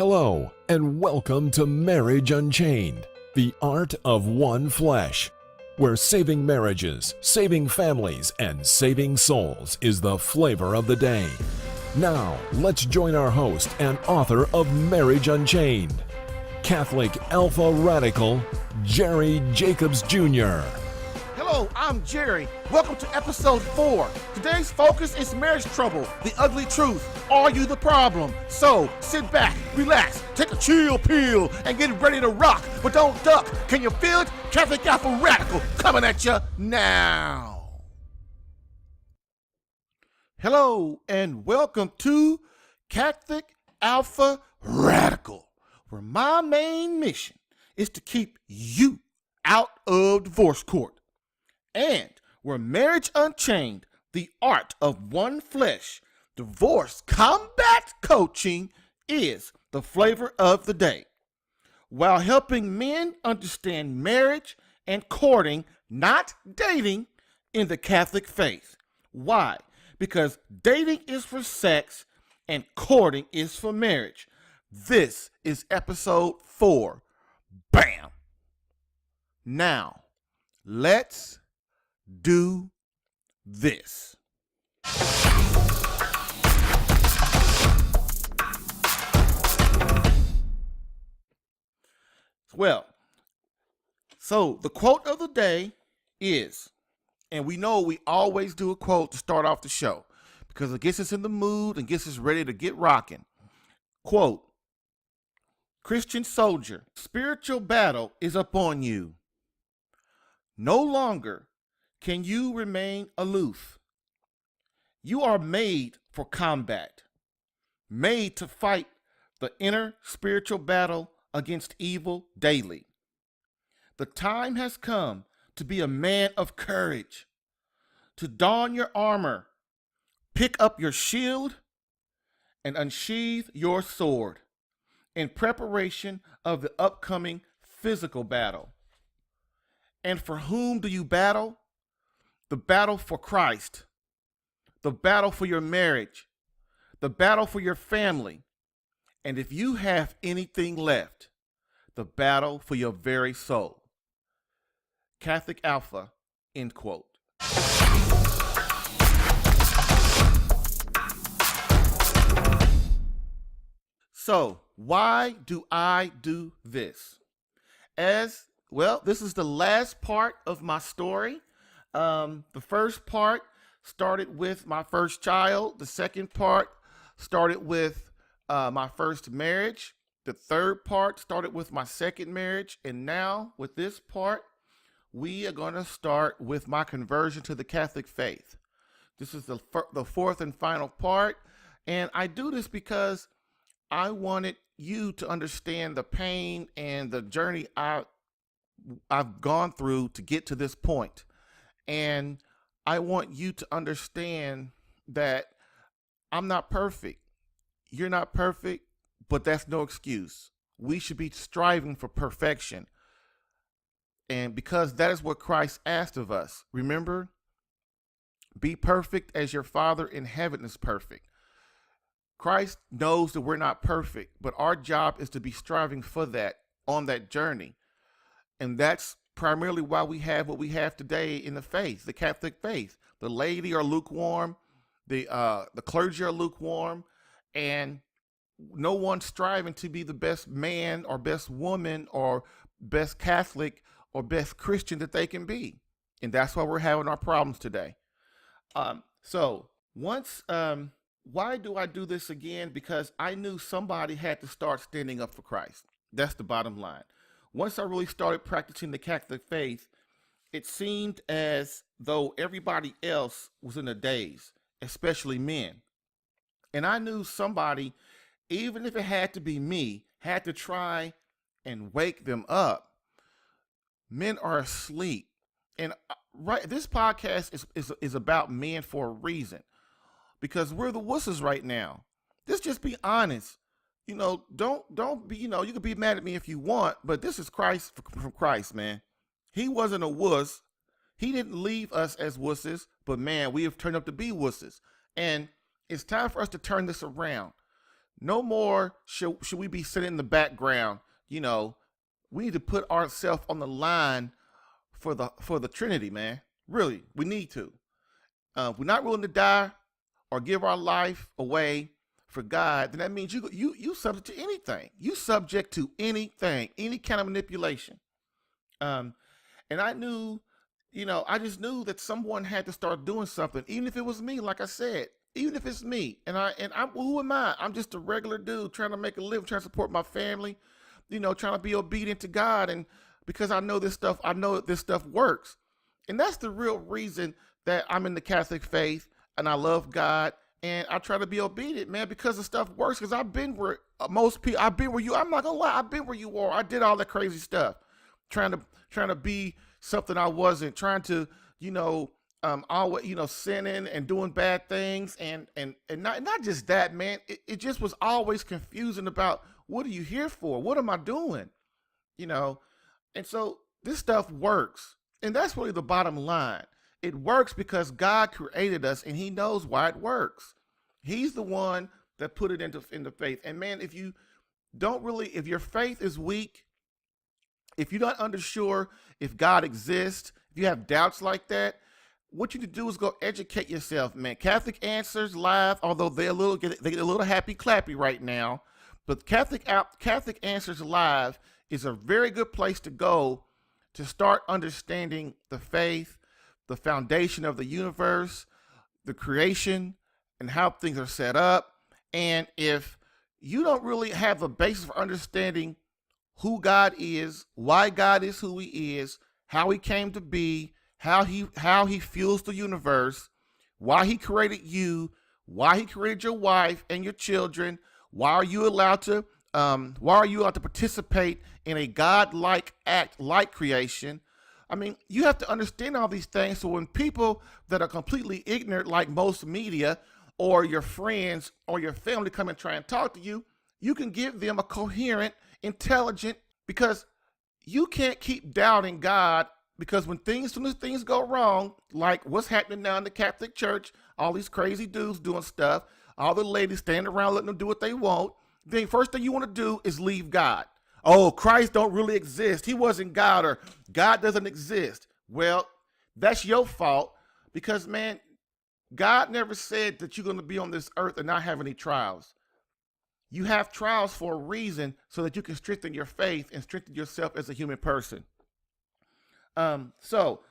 Hello, and welcome to Marriage Unchained, the art of one flesh, where saving marriages, saving families, and saving souls is the flavor of the day. Now, let's join our host and author of Marriage Unchained, Catholic Alpha Radical, Jerry Jacobs Jr. Hello, I'm Jerry. Welcome to episode 4. Today's focus is marriage trouble, the ugly truth. Are you the problem? So, sit back, relax, take a chill pill, and get ready to rock, but don't duck. Can you feel it? Catholic Alpha Radical coming at you now. Hello, and welcome to Catholic Alpha Radical, where my main mission is to keep you out of divorce court. And where Marriage Unchained, the art of one flesh, divorce combat coaching is the flavor of the day, while helping men understand marriage and courting, not dating, in the Catholic faith. Why? Because dating is for sex and courting is for marriage. This is episode 4. Bam! Now, let's do this. Well, so the quote of the day is, and we know we always do a quote to start off the show because it gets us in the mood and gets us ready to get rocking. Quote, Christian soldier, spiritual battle is upon you. No longer can you remain aloof. You are made for combat, made to fight the inner spiritual battle against evil daily. The time has come to be a man of courage, to don your armor, pick up your shield, and unsheath your sword in preparation of the upcoming physical battle. And for whom do you battle? The battle for Christ, the battle for your marriage, the battle for your family, and if you have anything left, the battle for your very soul. Catholic Alpha, end quote. So, why do I do this? This is the last part of my story. The first part started with my first child. The second part started with my first marriage. The third part started with my second marriage. And now with this part, we are going to start with my conversion to the Catholic faith. This is the fourth and final part. And I do this because I wanted you to understand the pain and the journey I've gone through to get to this point. And I want you to understand that I'm not perfect. You're not perfect, but that's no excuse. We should be striving for perfection. And because that is what Christ asked of us. Remember, be perfect as your Father in heaven is perfect. Christ knows that we're not perfect, but our job is to be striving for that on that journey. And that's primarily why we have what we have today in the faith, the Catholic faith. The laity are lukewarm, the clergy are lukewarm, and no one's striving to be the best man or best woman or best Catholic or best Christian that they can be. And that's why we're having our problems today. Why do I do this again? Because I knew somebody had to start standing up for Christ. That's the bottom line. Once I really started practicing the Catholic faith, it seemed as though everybody else was in a daze, especially men. And I knew somebody, even if it had to be me, had to try and wake them up. Men are asleep. And this podcast is about men for a reason, because we're the wusses right now. Let's just be honest. Don't be, you can be mad at me if you want, but this is Christ from Christ, man. He wasn't a wuss. He didn't leave us as wusses, but man, we have turned up to be wusses. And it's time for us to turn this around. No more should we be sitting in the background. You know, we need to put ourselves on the line for the Trinity, man. Really, we need to. If we're not willing to die or give our life away for God, then that means you subject to anything. You subject to anything, any kind of manipulation. Um, and I knew, I just knew that someone had to start doing something, even if it was me. Like I said, even if it's me, and I'm who am I? I'm just a regular dude trying to make a living, trying to support my family, trying to be obedient to God, and because I know this stuff works, and that's the real reason that I'm in the Catholic faith, and I love God, and I try to be obedient, man, because the stuff works. Because I've been where most people, I've been where you. I'm not gonna lie, I've been where you are. I did all that crazy stuff, trying to be something I wasn't, trying to, always, sinning and doing bad things, and not just that, man. It just was always confusing about, what are you here for? What am I doing? And so this stuff works, and that's really the bottom line. It works because God created us, and He knows why it works. He's the one that put it into faith. And man, if your faith is weak, if you're not unsure if God exists, if you have doubts like that, what you need to do is go educate yourself, man. Catholic Answers Live, although they get a little happy clappy right now, but Catholic Answers Live is a very good place to go to start understanding the faith, the foundation of the universe, the creation, and how things are set up. And if you don't really have a basis for understanding who God is, why God is who He is, how He came to be, how he fuels the universe, why He created you, why He created your wife and your children, why are you allowed to participate in a God-like act like creation? I mean, you have to understand all these things, so when people that are completely ignorant, like most media or your friends or your family, come and try and talk to you, you can give them a coherent, intelligent, because you can't keep doubting God, because when things go wrong, like what's happening now in the Catholic Church, all these crazy dudes doing stuff, all the ladies standing around letting them do what they want, the first thing you want to do is leave God. Oh, Christ don't really exist. He wasn't God, or God doesn't exist. Well, that's your fault, because, man, God never said that you're going to be on this earth and not have any trials. You have trials for a reason, so that you can strengthen your faith and strengthen yourself as a human person. So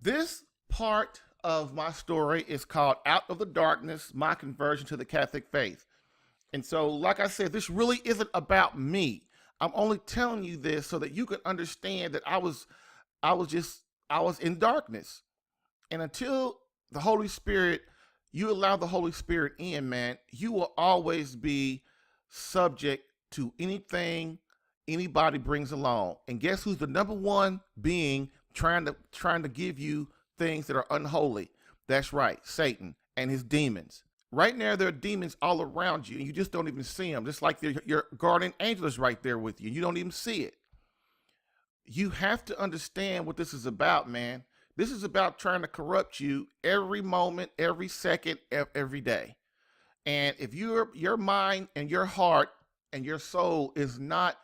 this part of my story is called Out of the Darkness, My Conversion to the Catholic Faith. And so, like I said, this really isn't about me. I'm only telling you this so that you can understand that I was in darkness. And until the Holy Spirit, you allow the Holy Spirit in, man, you will always be subject to anything anybody brings along. And guess who's the number one being trying to give you things that are unholy? That's right, Satan and his demons. Right now, there are demons all around you, and you just don't even see them. Just like your guardian angel is right there with you. You don't even see it. You have to understand what this is about, man. This is about trying to corrupt you every moment, every second, every day. And if your mind and your heart and your soul is not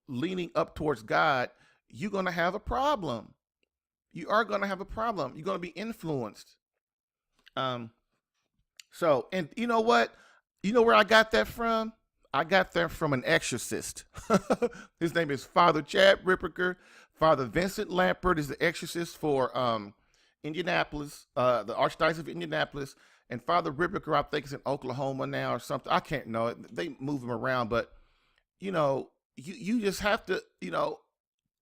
leaning up towards God, you're going to have a problem. You are going to have a problem. You're going to be influenced. So, and you know what? You know where I got that from? I got that from an exorcist. His name is Father Chad Ripperger. Father Vincent Lampert is the exorcist for Indianapolis, the Archdiocese of Indianapolis. And Father Ripperger, I think, is in Oklahoma now or something. I can't know. They move him around, but you just have to,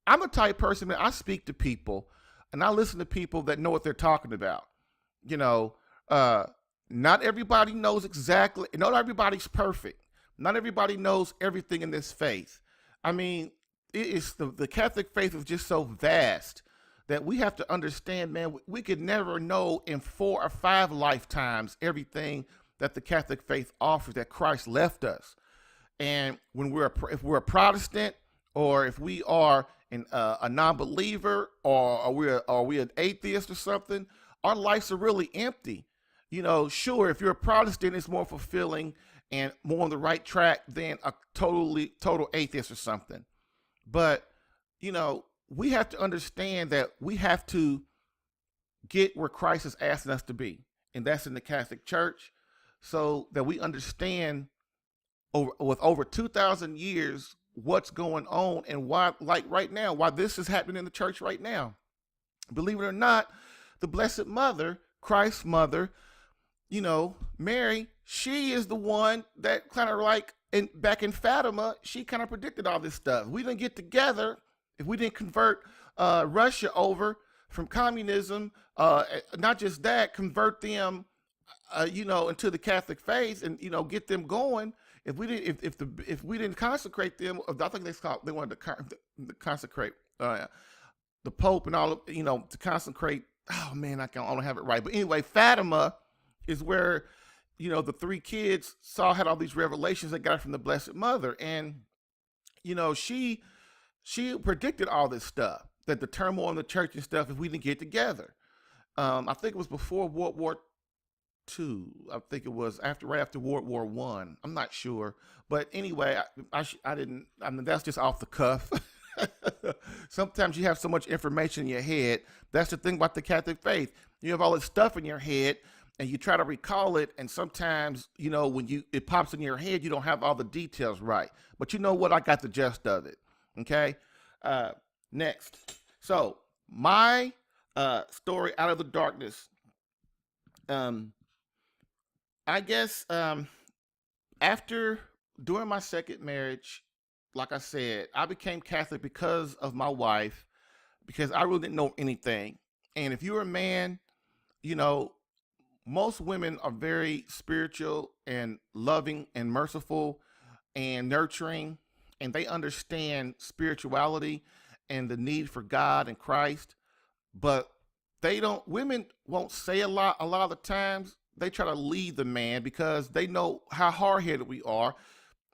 I'm a type person, man. I speak to people and I listen to people that know what they're talking about. Not everybody knows exactly. Not everybody's perfect. Not everybody knows everything in this faith. I mean, the Catholic faith is just so vast that we have to understand, man, we could never know in 4 or 5 lifetimes everything that the Catholic faith offers, that Christ left us. And when if we're a Protestant, or if we are a non-believer, or we're an atheist or something, our lives are really empty. Sure, if you're a Protestant, it's more fulfilling and more on the right track than a total atheist or something. But, we have to understand that we have to get where Christ is asking us to be, and that's in the Catholic Church, so that we understand with over 2,000 years what's going on and why, like right now, why this is happening in the church right now. Believe it or not, the Blessed Mother, Christ's mother, Mary, she is the one that kind of back in Fatima, she kind of predicted all this stuff. We didn't get together if we didn't convert Russia over from communism. Not just that, convert them, into the Catholic faith, and get them going. If we didn't, if we didn't consecrate them, I think they wanted to consecrate the Pope and all of, to consecrate. Oh man, I don't have it right. But anyway, Fatima is where, the three kids had all these revelations they got from the Blessed Mother. And, she predicted all this stuff, that the turmoil in the church and stuff, if we didn't get together. I think it was before World War II. I think it was right after World War I. I'm not sure. But anyway, I didn't, that's just off the cuff. Sometimes you have so much information in your head. That's the thing about the Catholic faith. You have all this stuff in your head and you try to recall it. And sometimes, when it pops in your head, you don't have all the details right. But you know what? I got the gist of it. Okay. Next. So my story out of the darkness. I guess during my second marriage, like I said, I became Catholic because of my wife, because I really didn't know anything. And if you're a man, most women are very spiritual and loving and merciful and nurturing, and they understand spirituality and the need for God and Christ. But women won't say a lot of the times. They try to lead the man because they know how hard-headed we are.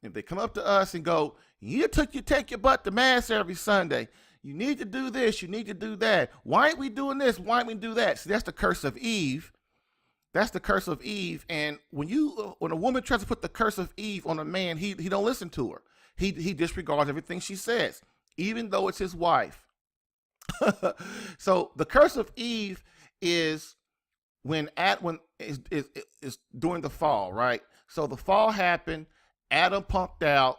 If they come up to us and go, you take your butt to mass every Sunday. You need to do this. You need to do that. Why ain't we doing this? Why ain't we do that? See, that's the curse of Eve. That's the curse of Eve. And when a woman tries to put the curse of Eve on a man, he don't listen to her. He disregards everything she says, even though it's his wife. So the curse of Eve is when is during the fall, right? So the fall happened. Adam punked out.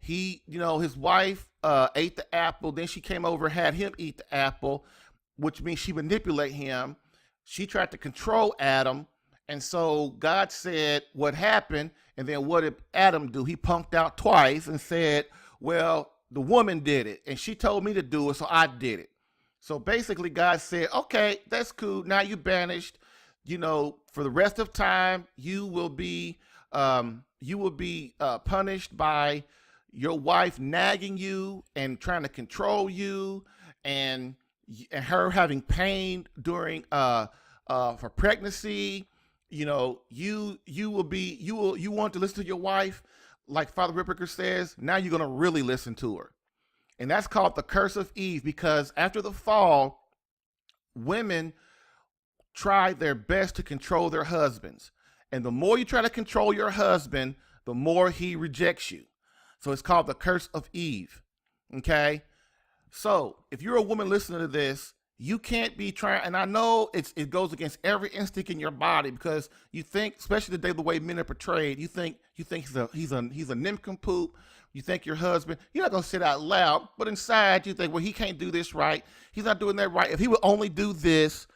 His wife ate the apple. Then she came over, had him eat the apple, which means she manipulated him. She tried to control Adam. And so God said what happened. And then what did Adam do? He punked out twice and said, well, the woman did it. And she told me to do it, so I did it. So basically God said, okay, that's cool. Now you banished. For the rest of time, you will be punished by your wife nagging you and trying to control you, and her having pain during for pregnancy. You want to listen to your wife, like Father Ripperger says. Now you're gonna really listen to her, and that's called the curse of Eve. Because after the fall, women try their best to control their husbands. And the more you try to control your husband, the more he rejects you. So it's called the curse of Eve. Okay? So if you're a woman listening to this, you can't be trying, and I know it goes against every instinct in your body, because you think, especially today, the way men are portrayed, you think he's a nincompoop. You think your husband, you're not going to say it out loud, but inside you think, well, he can't do this right. He's not doing that right. If he would only do this,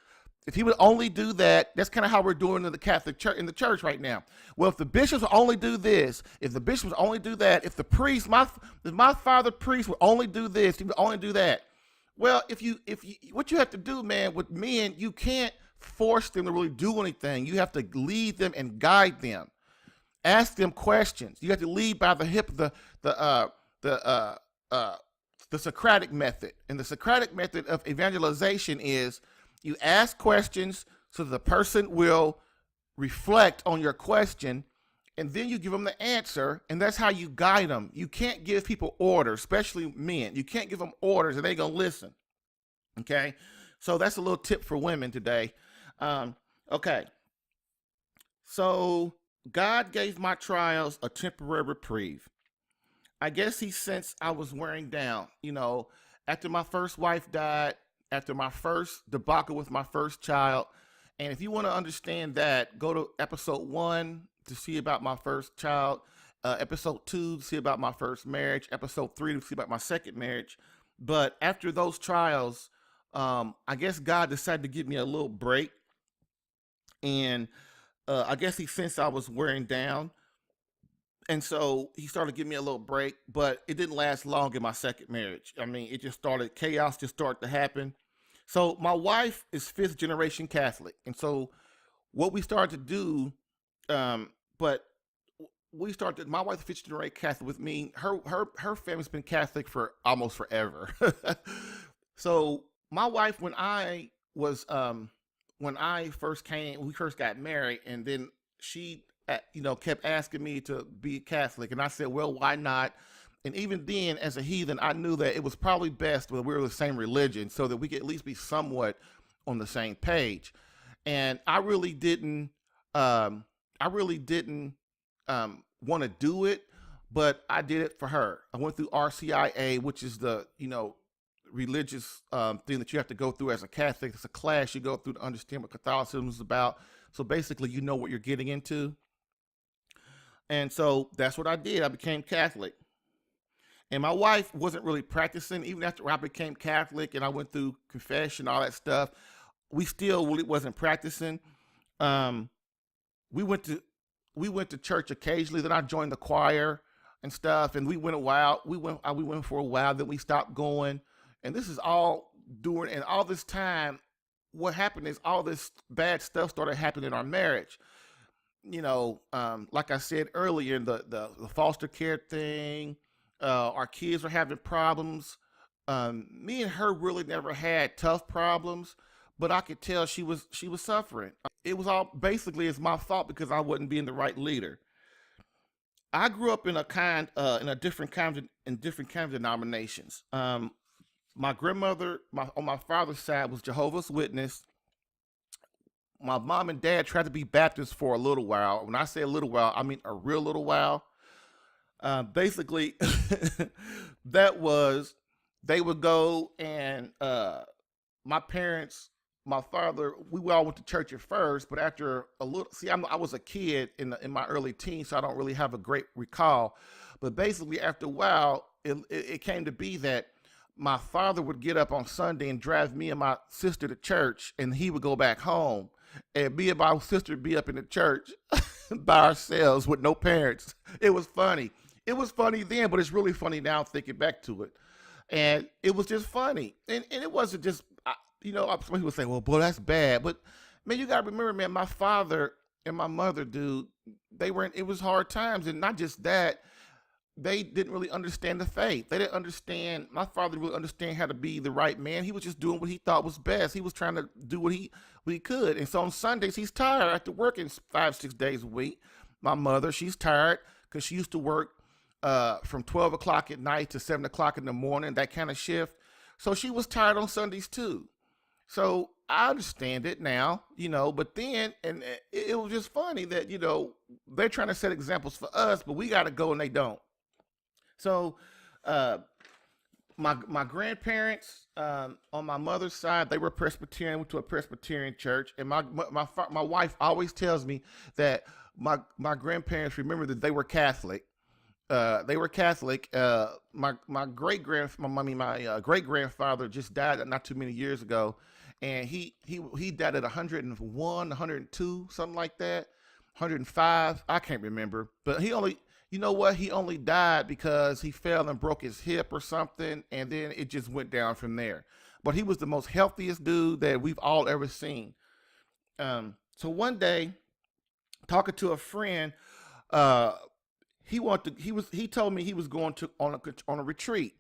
if he would only do that, that's kind of how we're doing in the Catholic Church, in the church right now. Well, if the bishops would only do this, if the bishops would only do that, if the priest, if my father priest would only do this, he would only do that. Well, if you, what you have to do, man, with men, you can't force them to really do anything. You have to lead them and guide them. Ask them questions. You have to lead by the Socratic method. And the Socratic method of evangelization is you ask questions so the person will reflect on your question, and then you give them the answer, and that's how you guide them. You can't give people orders, especially men. You can't give them orders and they're going to listen. Okay? So that's a little tip for women today. Okay. So God gave my trials a temporary reprieve. I guess he sensed I was wearing down. After my first wife died, after my first debacle with my first child. And if you want to understand that, go to episode 1 to see about my first child, episode 2 to see about my first marriage, episode 3 to see about my second marriage. But after those trials, I guess God decided to give me a little break. And I guess he sensed I was wearing down. And so he started giving me a little break, but it didn't last long in my second marriage. I mean, chaos just started to happen. So my wife is fifth generation Catholic. And so what we started to do, but my wife is fifth generation Catholic with me. Her family's been Catholic for almost forever. So my wife, when we first got married, and then she kept asking me to be Catholic, and I said, well, why not? And even then, as a heathen, I knew that it was probably best when we were the same religion, so that we could at least be somewhat on the same page. And I really didn't want to do it, but I did it for her. I went through RCIA, which is the religious thing that you have to go through as a Catholic. It's a class you go through to understand what Catholicism is about. So basically, you know what you're getting into. And so that's what I did. I became Catholic. And my wife wasn't really practicing. Even after I became Catholic and I went through confession, all that stuff, we still really wasn't practicing. We went to church occasionally. Then I joined the choir and stuff. And we went for a while. Then we stopped going. And this is all and all this time, what happened is all this bad stuff started happening in our marriage. Like I said earlier, the foster care thing, our kids were having problems. Me and her really never had tough problems, but I could tell she was suffering. It was all basically it's my fault because I wasn't being the right leader. I grew up in different kinds of denominations. My grandmother, on my father's side, was Jehovah's Witness. My mom and dad tried to be Baptist for a little while. When I say a little while, I mean a real little while. Basically, they would go and my father, we all went to church at first, but after a little, I was a kid in my early teens, so I don't really have a great recall. But basically, after a while, it came to be that my father would get up on Sunday and drive me and my sister to church, and he would go back home. And me and my sister would be up in the church by ourselves with no parents. It was funny. It was funny then, but it's really funny now thinking back to it. And it was just funny. And it wasn't just, some people say, well, boy, that's bad. But, man, you got to remember, man, my father and my mother, dude, it was hard times. And not just that, they didn't really understand the faith. They didn't understand, my father didn't really understand how to be the right man. He was just doing what he thought was best. He was trying to do what he could. And so on Sundays, he's tired after working 5-6 days a week. My mother, she's tired because she used to work from 12 o'clock at night to 7 o'clock in the morning, that kind of shift. So she was tired on Sundays too. So I understand it now, but then, and it was just funny that, they're trying to set examples for us, but we got to go and they don't. So, my grandparents on my mother's side, they were Presbyterian. Went to a Presbyterian church, and my wife always tells me that my grandparents remember that they were Catholic. They were Catholic. My great grandfather just died not too many years ago, and he died at 101, 102, something like that, 105. I can't remember, but he only died because he fell and broke his hip or something, and then it just went down from there. But he was the most healthiest dude that we've all ever seen. So one day, talking to a friend, he told me he was going on a retreat,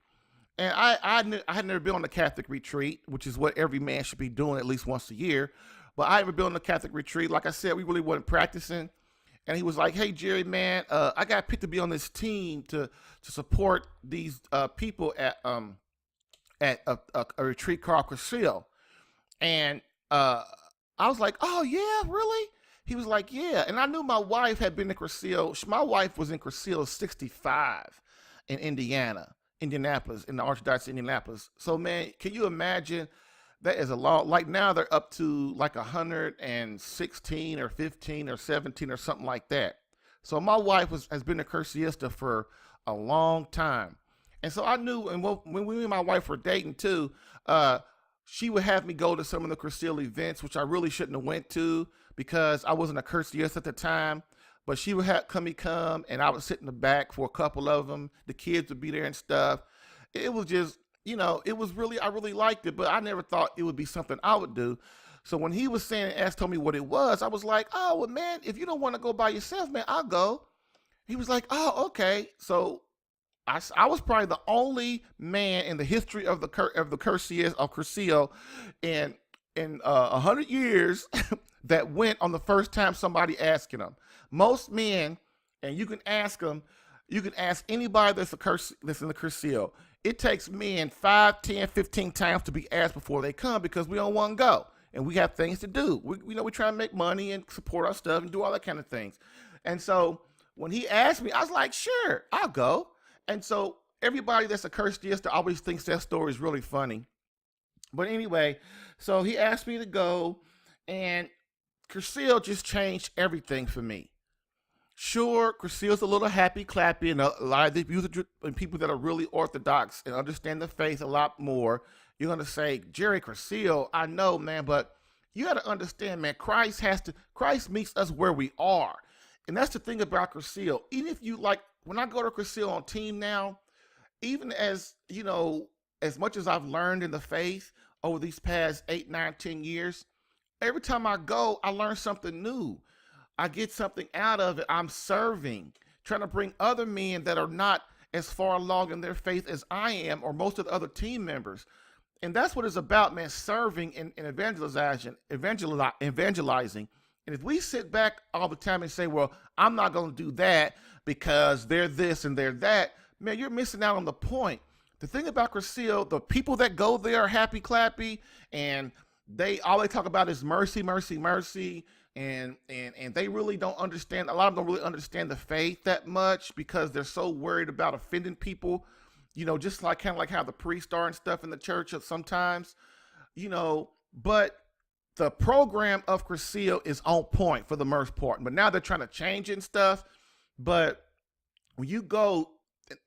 and I had never been on a Catholic retreat, which is what every man should be doing at least once a year. But I never been on a Catholic retreat. Like I said, we really wasn't practicing. And he was like, "Hey, Jerry, man, I got picked to be on this team to support these people at a retreat called CARP004." And I was like, "Oh yeah, really?" He was like, yeah. And I knew my wife had been in Cursillo. My wife was in Cursillo 65 in Indianapolis, in the Archdiocese of Indianapolis. So, man, can you imagine? That is a lot. Like now they're up to like 116 or 15 or 17 or something like that. So my wife has been a Curcillista for a long time. And so I knew, and when we and my wife were dating too, she would have me go to some of the Cursillo events, which I really shouldn't have went to because I wasn't a Curcillista at the time. But she would have come, and I would sit in the back for a couple of them. The kids would be there and stuff. It was just, it was really, I really liked it, but I never thought it would be something I would do. So when he was saying, told me what it was, I was like, oh, well, man, if you don't want to go by yourself, man, I'll go. He was like, oh, okay. So I was probably the only man in the history of the Cursillo in 100 years that went on the first time somebody asking them. Most men, and you can ask anybody that's in the Cursillo. It takes men 5, 10, 15 times to be asked before they come because we don't want to go. And we have things to do. We try to make money and support our stuff and do all that kind of things. And so when he asked me, I was like, sure, I'll go. And so everybody that's a Curcillista always thinks that story is really funny. But anyway, so he asked me to go, and Cursillo just changed everything for me. Sure, Cursillo's a little happy clappy, and a lot of the people that are really orthodox and understand the faith a lot more, you're going to say, Jerry Cursillo, I know, man, but you got to understand, man, Christ meets us where we are. And that's the thing about Cursillo. Even if you when I go to Cursillo on team now, even as, as much as I've learned in the faith over these past 8, 9, 10 years, every time I go, I learn something new. I get something out of it. I'm serving, trying to bring other men that are not as far along in their faith as I am, or most of the other team members. And that's what it's about, man, serving and evangelizing. And if we sit back all the time and say, well, I'm not going to do that because they're this and they're that, man, you're missing out on the point. The thing about Cursillo, the people that go there are happy clappy, and all they talk about is mercy, mercy, mercy. And they really don't understand. A lot of them don't really understand the faith that much because they're so worried about offending people, just kind of like how the priests are and stuff in the church sometimes, but the program of Cursillo is on point for the most part. But now they're trying to change it and stuff. But when you go,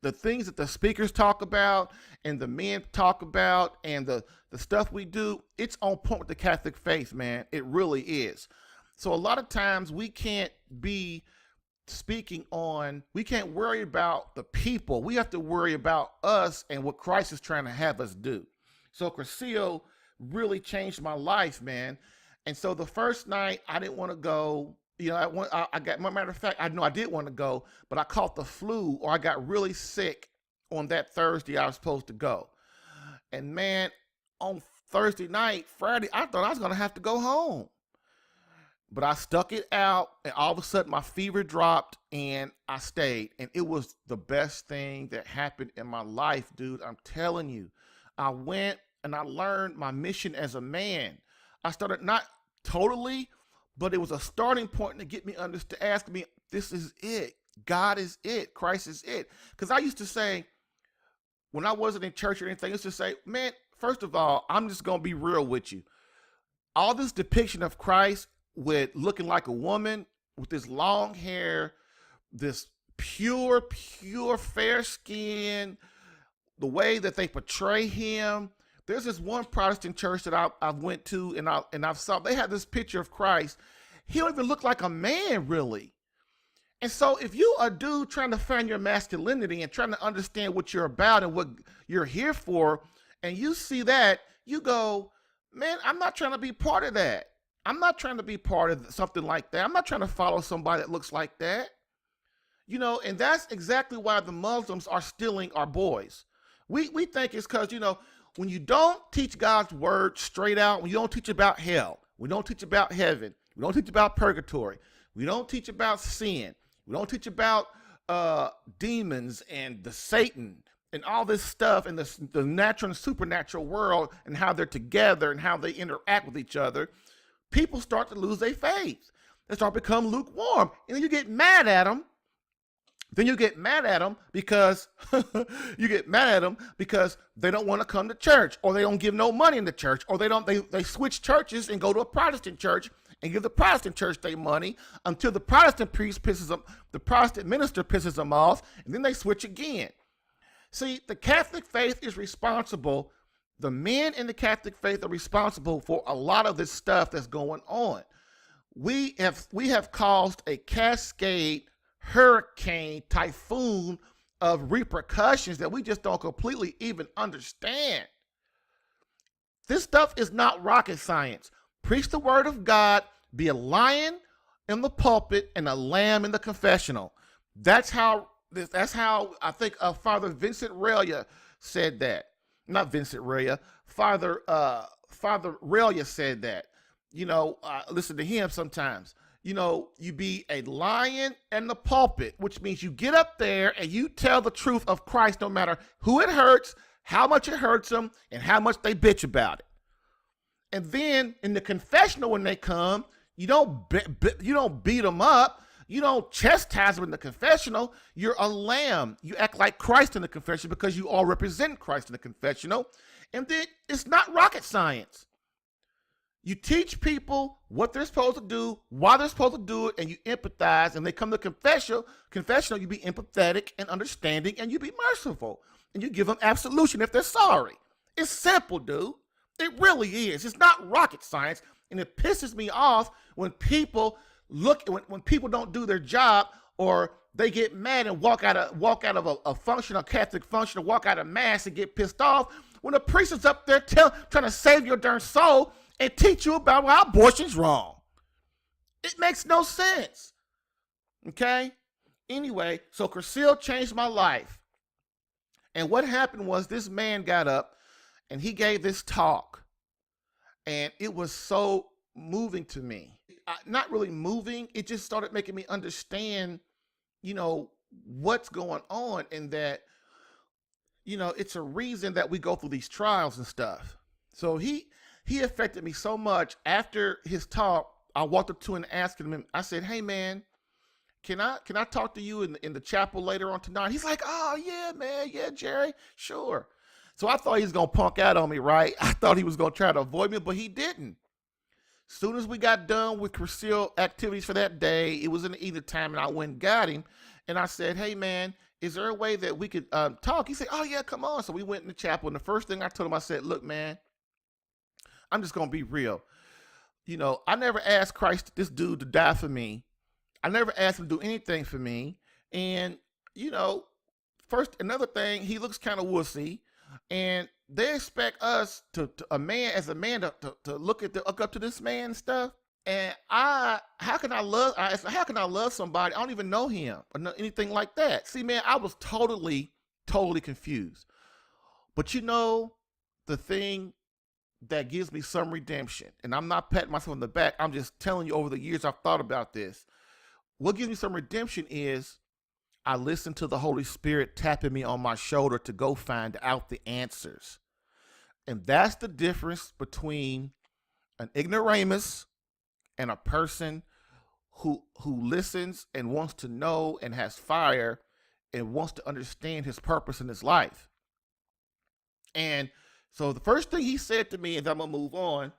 the things that the speakers talk about and the men talk about and the stuff we do, it's on point with the Catholic faith, man. It really is. So a lot of times we can't be we can't worry about the people. We have to worry about us and what Christ is trying to have us do. So Cursillo really changed my life, man. And so the first night I didn't want to go. Matter of fact, I know I did want to go, but I caught the flu or I got really sick on that Thursday I was supposed to go. And man, on Friday, I thought I was going to have to go home. But I stuck it out, and all of a sudden my fever dropped, and I stayed. And it was the best thing that happened in my life, dude. I'm telling you. I went and I learned my mission as a man. I started not totally, but it was a starting point to get me to ask me, this is it. God is it. Christ is it. Because I used to say, when I wasn't in church or anything, I used to say, man, first of all, I'm just going to be real with you. All this depiction of Christ with looking like a woman with this long hair, this pure fair skin, the way that they portray him. There's this one Protestant church that I went to and I've saw, they had this picture of Christ. He don't even look like a man, really. And so if you a dude trying to find your masculinity and trying to understand what you're about and what you're here for, and you see that, you go, man, I'm not trying to be part of that. I'm not trying to be part of something like that. I'm not trying to follow somebody that looks like that. And that's exactly why the Muslims are stealing our boys. We think it's because, when you don't teach God's word straight out, when you don't teach about hell, we don't teach about heaven, we don't teach about purgatory, we don't teach about sin, we don't teach about demons and the Satan and all this stuff in the natural and supernatural world and how they're together and how they interact with each other, people start to lose their faith. and start become lukewarm. And then you get mad at them. Then you get mad at them because they don't want to come to church, or they don't give no money in the church, or they switch churches and go to a Protestant church and give the Protestant church their money until the Protestant priest pisses them, the Protestant minister pisses them off, and then they switch again. See, the Catholic faith is responsible. The men in the Catholic faith are responsible for a lot of this stuff that's going on. We have caused a cascade, hurricane, typhoon of repercussions that we just don't completely even understand. This stuff is not rocket science. Preach the word of God, be a lion in the pulpit and a lamb in the confessional. That's how I think Father Vincent Relia said that. Not Vincent Relia, Father Relia said that. Listen to him sometimes. You be a lion in the pulpit, which means you get up there and you tell the truth of Christ no matter who it hurts, how much it hurts them, and how much they bitch about it. And then in the confessional when they come, you don't beat them up. You don't chastise them in the confessional. You're a lamb. You act like Christ in the confession because you all represent Christ in the confessional. And then it's not rocket science. You teach people what they're supposed to do, why they're supposed to do it, and you empathize. And they come to confessional, you be empathetic and understanding, and you be merciful. And you give them absolution if they're sorry. It's simple, dude. It really is. It's not rocket science. And it pisses me off when people when people don't do their job, or they get mad and walk out of a function, a Catholic function, or walk out of mass and get pissed off when the priest is up there trying to save your darn soul and teach you about why abortion's wrong. It makes no sense. Okay? Anyway, so Cursil changed my life. And what happened was this man got up and he gave this talk. And it was so moving to me. Not really moving. It just started making me understand, what's going on, and that, it's a reason that we go through these trials and stuff. So he affected me so much. After his talk, I walked up to him and asked him, I said, "Hey man, can I talk to you in the chapel later on tonight?" He's like, "Oh yeah, man. Yeah, Jerry, sure." So I thought he was going to punk out on me, right? I thought he was going to try to avoid me, but he didn't. Soon as we got done with Cursil activities for that day, it was in the evening time, and I went and got him. And I said, "Hey, man, is there a way that we could talk?" He said, "Oh, yeah, come on." So we went in the chapel, and the first thing I told him, I said, "Look, man, I'm just going to be real. I never asked Christ, this dude, to die for me. I never asked him to do anything for me. And, first, another thing, he looks kind of wussy. And they expect us to look up to this man and stuff. And how can I love somebody? I don't even know him or anything like that." See, man, I was totally confused. But the thing that gives me some redemption, and I'm not patting myself on the back, I'm just telling you, over the years I've thought about this. What gives me some redemption is I listen to the Holy Spirit tapping me on my shoulder to go find out the answers. And that's the difference between an ignoramus and a person who listens and wants to know and has fire and wants to understand his purpose in his life. And so the first thing he said to me, and I'm going to move on,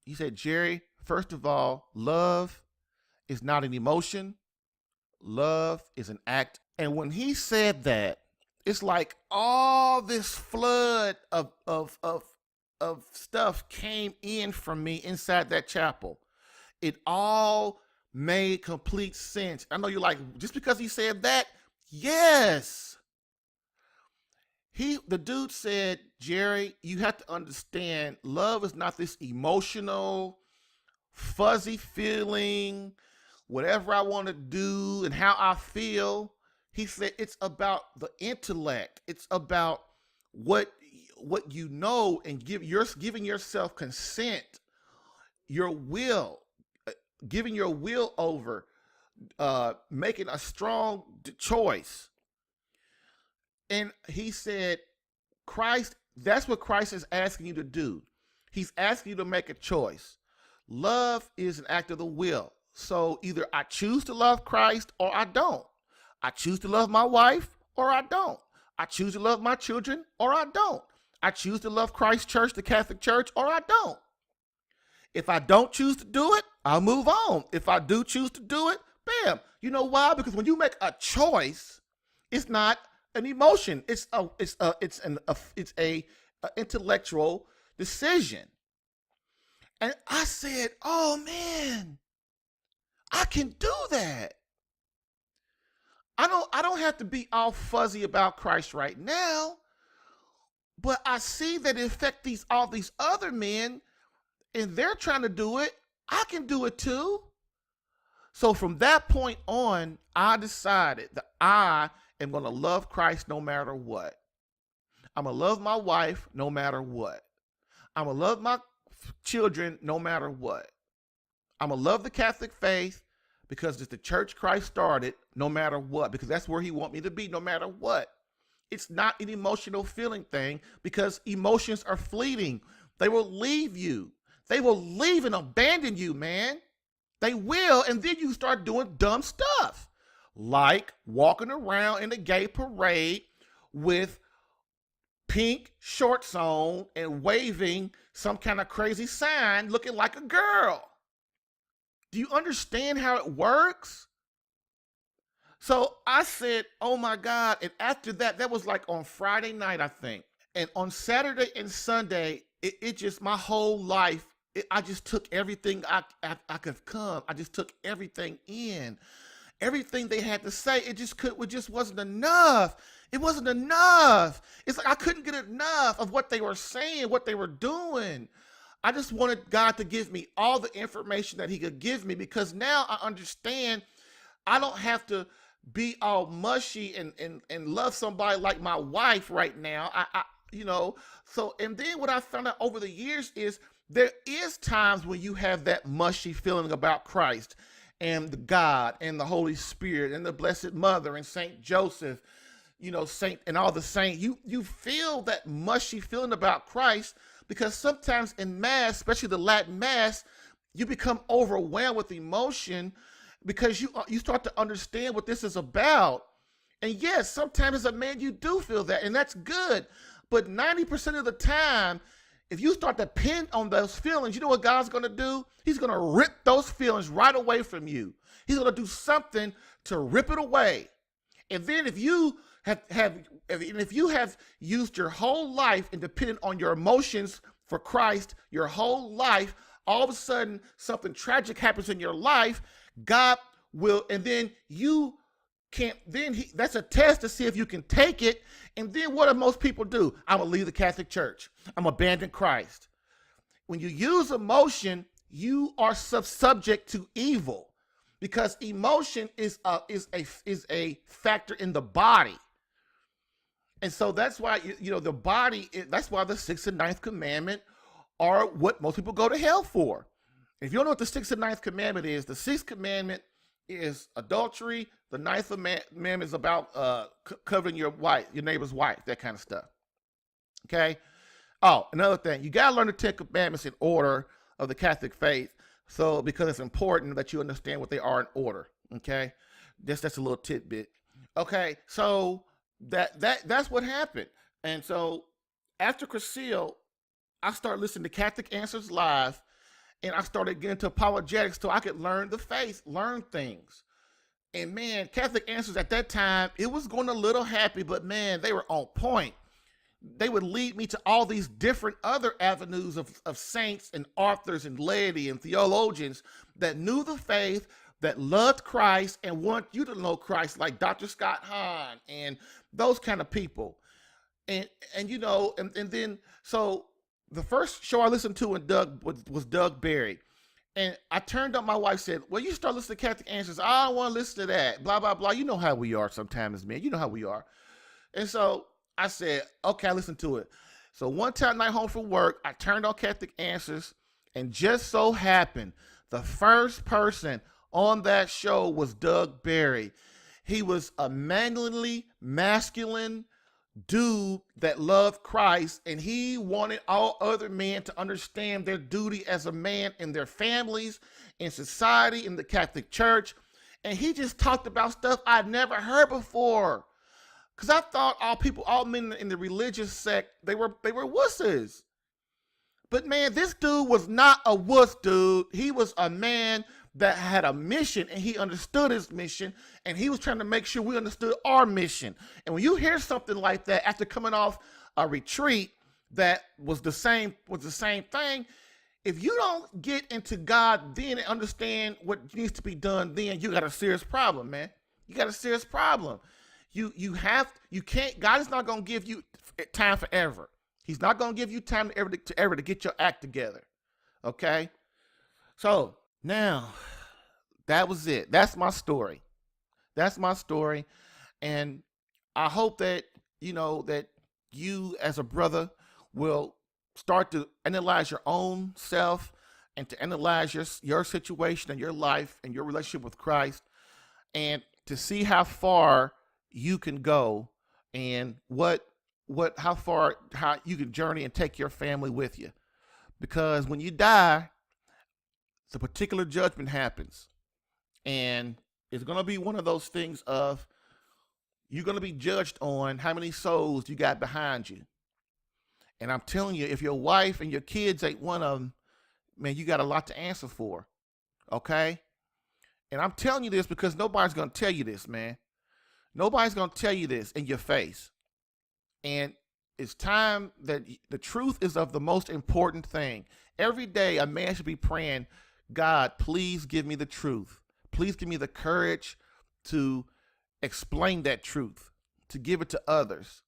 he said, "Jerry, first of all, love is not an emotion. Love is an act." And when he said that, it's like all this flood of stuff came in from me inside that chapel. It all made complete sense. I know you're like, just because he said that? Yes. The dude said, "Jerry, you have to understand, love is not this emotional, fuzzy feeling, whatever I want to do and how I feel." He said it's about the intellect. It's about what and giving yourself consent, your will, giving your will over, making a strong choice. And he said, that's what Christ is asking you to do. He's asking you to make a choice. Love is an act of the will. So either I choose to love Christ or I don't. I choose to love my wife or I don't. I choose to love my children or I don't. I choose to love Christ Church, the Catholic Church, or I don't. If I don't choose to do it, I'll move on. If I do choose to do it, bam. You know why? Because when you make a choice, it's not an emotion. It's a intellectual decision. And I said, oh man, I can do that. I don't have to be all fuzzy about Christ right now, but I see that it affects all these other men, and they're trying to do it. I can do it too. So from that point on, I decided that I am going to love Christ no matter what. I'm going to love my wife no matter what. I'm going to love my children no matter what. I'm going to love the Catholic faith because it's the church Christ started no matter what, because that's where he wants me to be no matter what. It's not an emotional feeling thing because emotions are fleeting. They will leave you. They will leave and abandon you, man. They will, and then you start doing dumb stuff, like walking around in a gay parade with pink shorts on and waving some kind of crazy sign looking like a girl. Do you understand how it works? So I said, oh my God. And after that, that was like on Friday night, I think. And on Saturday and Sunday, it just, my whole life, I just took everything I could come. I just took everything in. Everything they had to say, it just wasn't enough. It wasn't enough. It's like I couldn't get enough of what they were saying, what they were doing. I just wanted God to give me all the information that he could give me, because now I understand I don't have to be all mushy and love somebody like my wife right now. So, and then what I found out over the years is there is times when you have that mushy feeling about Christ and the God and the Holy Spirit and the Blessed Mother and Saint Joseph, Saint and all the saints. You feel that mushy feeling about Christ because sometimes in Mass, especially the Latin Mass, you become overwhelmed with emotion because you start to understand what this is about. And yes, sometimes as a man, you do feel that, and that's good. But 90% of the time, if you start to pin on those feelings, you know what God's going to do? He's going to rip those feelings right away from you. He's going to do something to rip it away. And then if you have used your whole life and depended on your emotions for Christ, your whole life, all of a sudden something tragic happens in your life, God will, and then you can't, that's a test to see if you can take it. And then what do most people do? I'm going to leave the Catholic Church. I'm abandon Christ. When you use emotion, you are subject to evil, because emotion is a factor in the body. And so that's why, the body, that's why the 6th and 9th commandment are what most people go to hell for. If you don't know what the 6th and 9th commandment is, the 6th commandment is adultery. The 9th commandment is about covering your neighbor's wife, that kind of stuff. Okay? Oh, another thing, you got to learn the 10 commandments in order of the Catholic faith, because it's important that you understand what they are in order. Okay? That's a little tidbit. Okay, so that's what happened. And so after Crecile, I started listening to Catholic Answers Live, and I started getting into apologetics so I could learn the faith, learn things. And man, Catholic Answers at that time, it was going a little happy, but man, they were on point. They would lead me to all these different other avenues of saints and authors and laity and theologians that knew the faith, that loved Christ and want you to know Christ, like Dr. Scott Hahn and those kind of people. And then, so the first show I listened to was Doug Barry. And I turned up, my wife said, well, you start listening to Catholic Answers. I don't want to listen to that, blah, blah, blah. You know how we are sometimes, man. You know how we are. And so I said, okay, I listened to it. So one time night home from work, I turned on Catholic Answers, and just so happened, the first person on that show was Doug Barry. He was a manly, masculine, dude that loved Christ, and he wanted all other men to understand their duty as a man in their families, in society, in the Catholic Church. And he just talked about stuff I'd never heard before. Because I thought all men in the religious sect, they were wusses. But man, this dude was not a wuss, dude. He was a man that had a mission, and he understood his mission, and he was trying to make sure we understood our mission. And when you hear something like that after coming off a retreat that was the same thing, if you don't get into God then and understand what needs to be done, then you got a serious problem, man. You got a serious problem. You can't. God is not going to give you time forever. He's not going to give you time to get your act together. Okay? So now, that was it. That's my story. And I hope that, that you as a brother will start to analyze your own self and to analyze your situation and your life and your relationship with Christ, and to see how far you can go and how you can journey and take your family with you. Because when you die, the particular judgment happens, and it's going to be one of those things of you're going to be judged on how many souls you got behind you. And I'm telling you, if your wife and your kids ain't one of them, man, you got a lot to answer for. Okay? And I'm telling you this because nobody's going to tell you this, man. Nobody's going to tell you this in your face. And it's time that the truth is of the most important thing. Every day, a man should be praying, God, please give me the truth. Please give me the courage to explain that truth, to give it to others.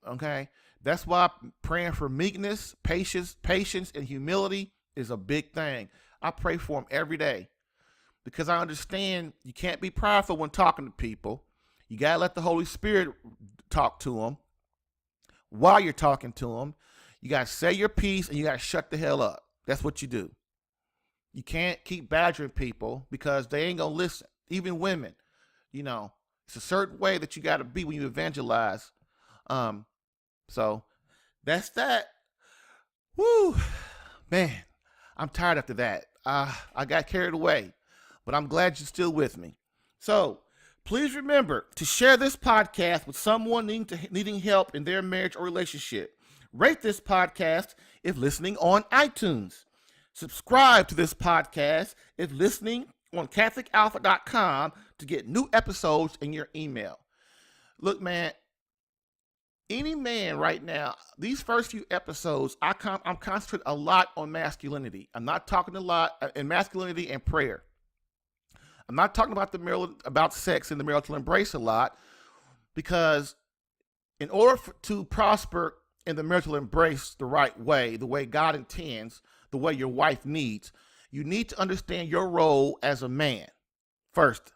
Okay? That's why praying for meekness, patience, and humility is a big thing. I pray for them every day because I understand you can't be prideful when talking to people. You got to let the Holy Spirit talk to them. While you're talking to them, you got to say your piece and you got to shut the hell up. That's what you do. You can't keep badgering people because they ain't going to listen. Even women, it's a certain way that you got to be when you evangelize. So that's that. Woo, man, I'm tired after that. I got carried away, but I'm glad you're still with me. So please remember to share this podcast with someone needing help in their marriage or relationship. Rate this podcast if listening on iTunes. Subscribe to this podcast if listening on CatholicAlpha.com to get new episodes in your email. Look, man, any man right now, these first few episodes, I'm concentrating a lot on masculinity. I'm not talking a lot in masculinity and prayer. I'm not talking about sex and the marital embrace a lot, because in order to prosper in the marital embrace the right way, the way God intends, the way your wife needs, you need to understand your role as a man first.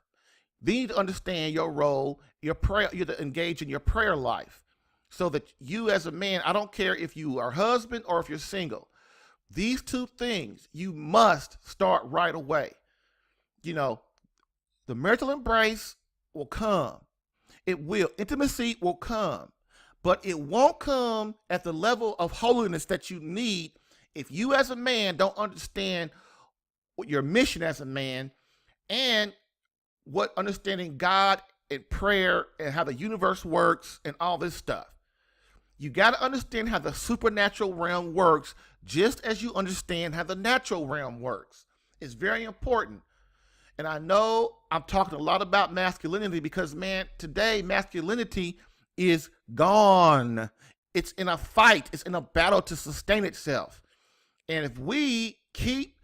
Then you need to understand your role, your prayer, you have to engage in your prayer life, so that you as a man, I don't care if you are husband or if you're single, these two things you must start right away. The marital embrace will come. It will. Intimacy will come. But it won't come at the level of holiness that you need if you as a man don't understand what your mission as a man and what understanding God and prayer and how the universe works and all this stuff. You got to understand how the supernatural realm works just as you understand how the natural realm works. It's very important. And I know I'm talking a lot about masculinity because, man, today masculinity is gone. It's in a fight. It's in a battle to sustain itself. And if we keep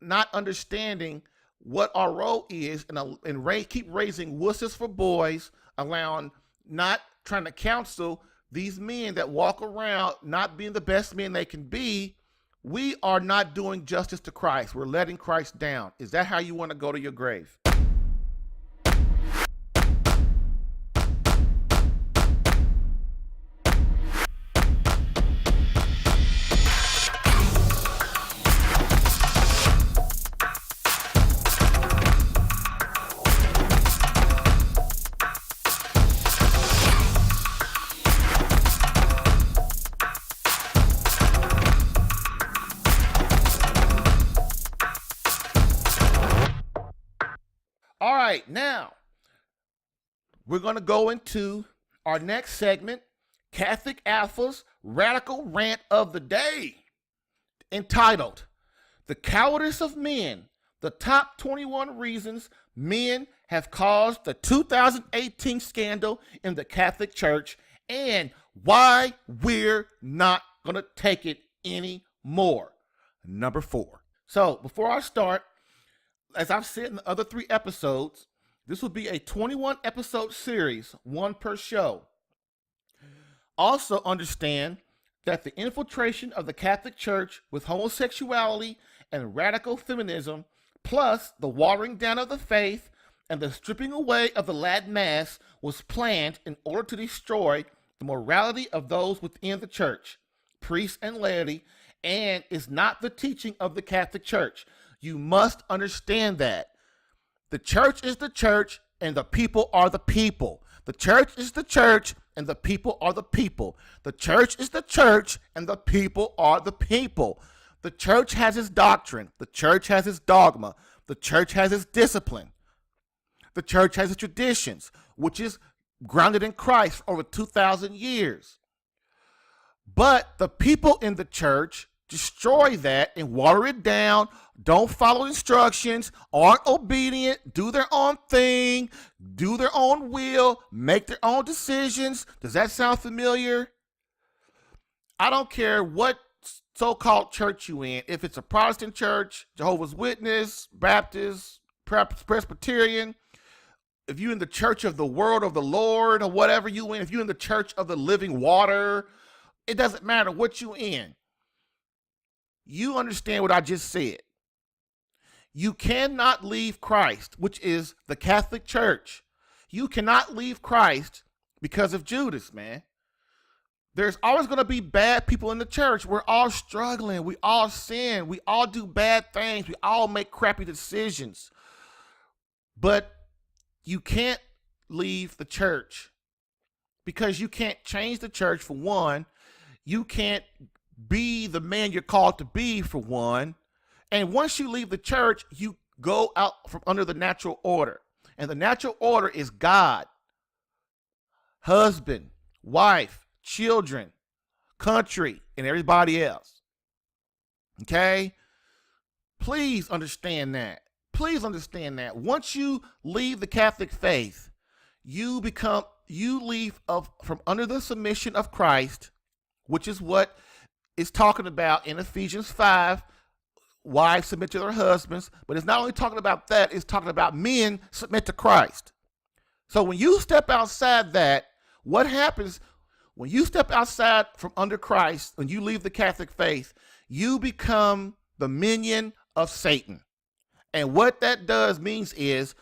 not understanding what our role is and keep raising wusses for boys, not trying to counsel these men that walk around not being the best men they can be, we are not doing justice to Christ. We're letting Christ down. Is that how you want to go to your grave? right, now we're going to go into our next segment, Catholic Alpha's Radical Rant of the Day, entitled The Cowardice of Men, the Top 21 Reasons Men Have Caused the 2018 Scandal in the Catholic Church, and Why We're Not Going to Take It Anymore. Number 4. So, before I start, as I've said in the other 3 episodes, this will be a 21 episode series, 1 per show. Also understand that the infiltration of the Catholic Church with homosexuality and radical feminism, plus the watering down of the faith and the stripping away of the Latin Mass, was planned in order to destroy the morality of those within the church, priests and laity, and is not the teaching of the Catholic Church. You must understand that. The church is the church, and the people are the people. The church is the church, and the people are the people. The church is the church, and the people are the people. The church has its doctrine. The church has its dogma. The church has its discipline. The church has its traditions, which is grounded in Christ for over 2,000 years. But the people in the church destroy that and water it down, don't follow instructions, aren't obedient, do their own thing, do their own will, make their own decisions. Does that sound familiar? I don't care what so-called church you in, if it's a Protestant church, Jehovah's Witness, Baptist, Presbyterian, if you're in the church of the Word of the Lord or whatever you in, if you're in the church of the living water, it doesn't matter what you in. You understand what I just said. You cannot leave Christ, which is the Catholic Church. You cannot leave Christ because of Judas, man. There's always going to be bad people in the church. We're all struggling. We all sin. We all do bad things. We all make crappy decisions. But you can't leave the church because you can't change the church, for one. You can't be the man you're called to be, for one. And once you leave the church, you go out from under the natural order. And the natural order is God, husband, wife, children, country, and everybody else. Okay? Please understand that. Please understand that. Once you leave the Catholic faith, you leave from under the submission of Christ, which is what is talking about in Ephesians 5, wives submit to their husbands. But it's not only talking about that, it's talking about men submit to Christ. So when you step outside that, what happens when you step outside from under Christ, when you leave the Catholic faith, you become the minion of Satan. And what that means is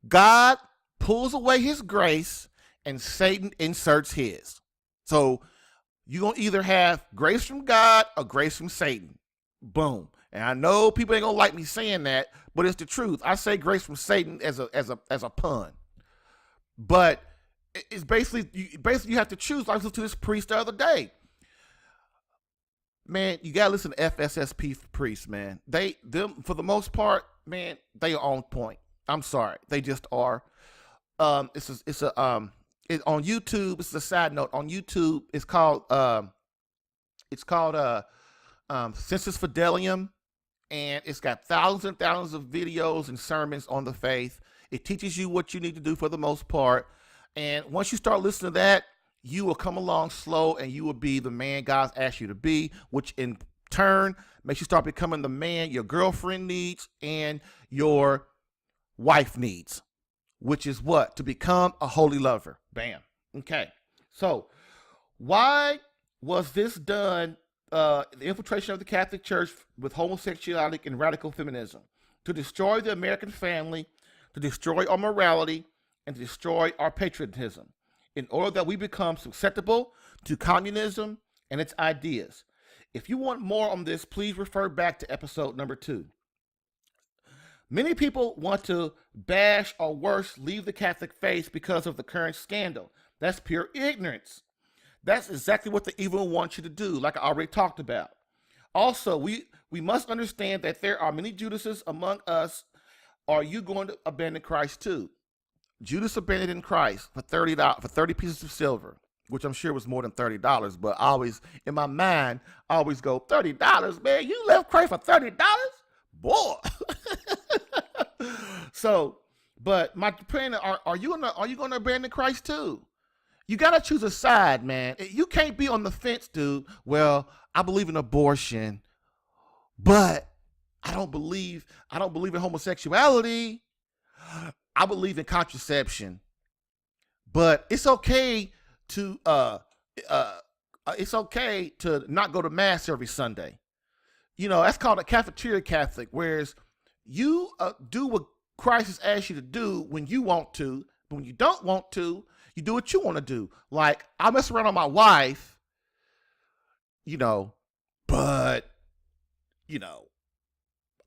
God pulls away his grace and Satan inserts his. So you're going to either have grace from God or grace from Satan. Boom. And I know people ain't going to like me saying that, but it's the truth. I say grace from Satan as a pun. But it's basically you have to choose. I listened to this priest the other day. Man, you got to listen to FSSP priests, man. Them for the most part, man, they are on point. I'm sorry. They just are. It's on YouTube. This is a side note. On YouTube, it's called Sensus Fidelium, and it's got thousands and thousands of videos and sermons on the faith. It teaches you what you need to do for the most part. And once you start listening to that, you will come along slow and you will be the man God's asked you to be, which in turn makes you start becoming the man your girlfriend needs and your wife needs, which is what? To become a holy lover. Bam. Okay. So why was this done, the infiltration of the Catholic Church with homosexuality and radical feminism? To destroy the American family, to destroy our morality, and to destroy our patriotism, in order that we become susceptible to communism and its ideas. If you want more on this, please refer back to episode number 2. Many people want to bash or worse, leave the Catholic faith because of the current scandal. That's pure ignorance. That's exactly what the evil wants you to do, like I already talked about. Also, we must understand that there are many Judases among us are you going to abandon Christ too? Judas abandoned Christ for $30 for 30 pieces of silver, which I'm sure was more than $30. But I always, in my mind, I always go, $30, man. You left Christ for $30, boy. So, but my opinion, are you gonna abandon Christ too? You gotta choose a side, man. You can't be on the fence, dude. Well, I believe in abortion, but I don't believe in homosexuality. I believe in contraception, but it's okay to not go to mass every Sunday. You know, that's called a cafeteria Catholic, whereas you do what Christ has asked you to do when you want to, but when you don't want to, you do what you want to do. Like, I mess around on my wife, you know, but, you know,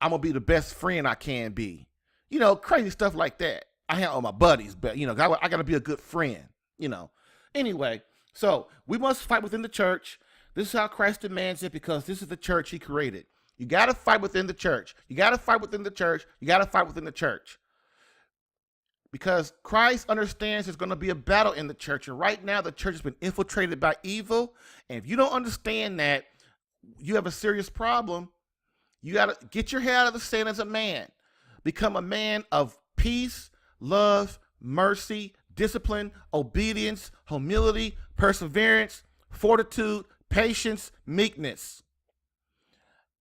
I'm going to be the best friend I can be. You know, crazy stuff like that. I hang out with my buddies, but, you know, I got to be a good friend, you know. Anyway, so we must fight within the church. This is how Christ demands it, because this is the church he created. You got to fight within the church. You got to fight within the church. You got to fight within the church. Because Christ understands there's going to be a battle in the church. And right now, the church has been infiltrated by evil. And if you don't understand that, you have a serious problem. You got to get your head out of the sand as a man. Become a man of peace, love, mercy, discipline, obedience, humility, perseverance, fortitude, patience, meekness.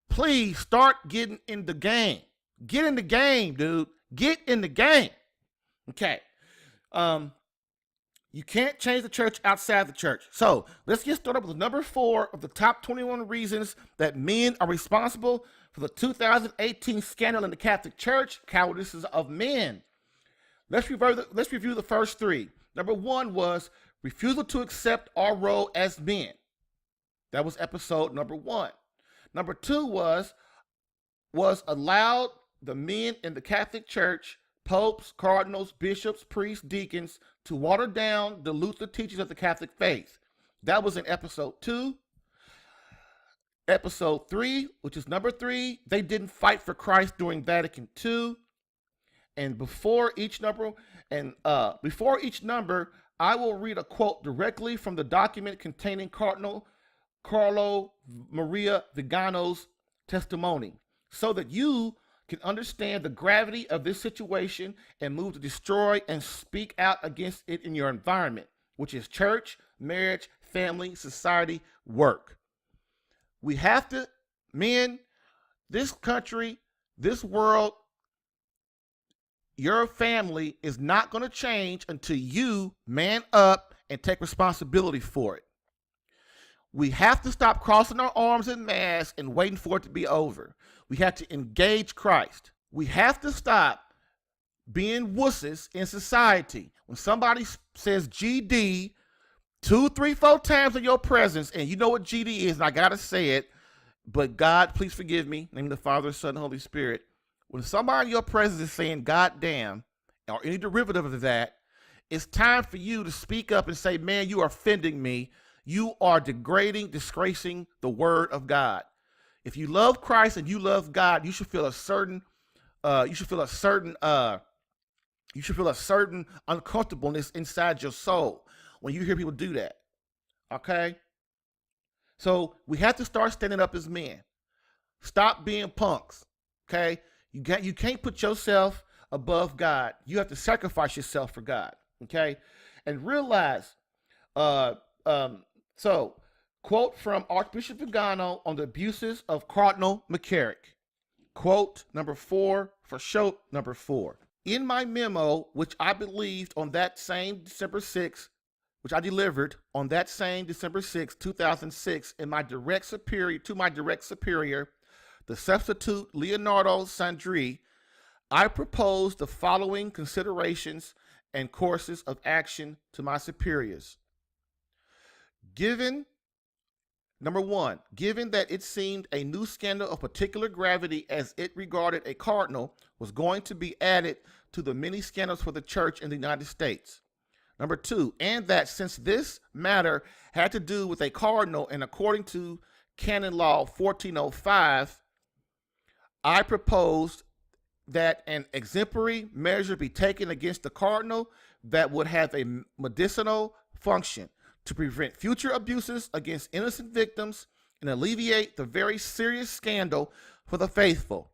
Please start getting in the game. Get in the game, dude. Get in the game. Okay. You can't change the church outside the church. So let's get started with number 4 of the top 21 reasons that men are responsible for the 2018 scandal in the Catholic Church, cowardice of men. Let's review the first 3. Number 1 was refusal to accept our role as men. That was episode number 1. Number 2 was allowed the men in the Catholic Church, popes, cardinals, bishops, priests, deacons, to water down, dilute the teachings of the Catholic faith. That was in episode 2. Episode 3, which is number 3, they didn't fight for Christ during Vatican II. And before each number, I will read a quote directly from the document containing Cardinal Carlo Maria Vigano's testimony, so that you can understand the gravity of this situation and move to destroy and speak out against it in your environment, which is church, marriage, family, society, work. We have to, men, this country, this world, your family is not going to change until you man up and take responsibility for it. We have to stop crossing our arms in mass and waiting for it to be over. We have to engage Christ. We have to stop being wusses in society. When somebody says GD 2, 3, 4 times in your presence, and you know what GD is, and I got to say it, but God, please forgive me, in the name of the Father, Son, and Holy Spirit. When somebody in your presence is saying God damn, or any derivative of that, it's time for you to speak up and say, man, you are offending me. You are degrading, disgracing the word of God. If you love Christ and you love God, you should feel a certain uncomfortableness inside your soul when you hear people do that. Okay? So we have to start standing up as men. Stop being punks. Okay? You can't put yourself above God. You have to sacrifice yourself for God. Okay? And realize, so, quote from Archbishop Vigano on the abuses of Cardinal McCarrick. Quote number 4 for show number 4. In my memo, which I believed on that same December 6th, which I delivered on that same December 6, 2006, to my direct superior, the substitute Leonardo Sandri, I proposed the following considerations and courses of action to my superiors. Number 1, given that it seemed a new scandal of particular gravity as it regarded a cardinal was going to be added to the many scandals for the church in the United States. Number 2, and that since this matter had to do with a cardinal and according to Canon Law 1405, I proposed that an exemplary measure be taken against the cardinal that would have a medicinal function to prevent future abuses against innocent victims and alleviate the very serious scandal for the faithful,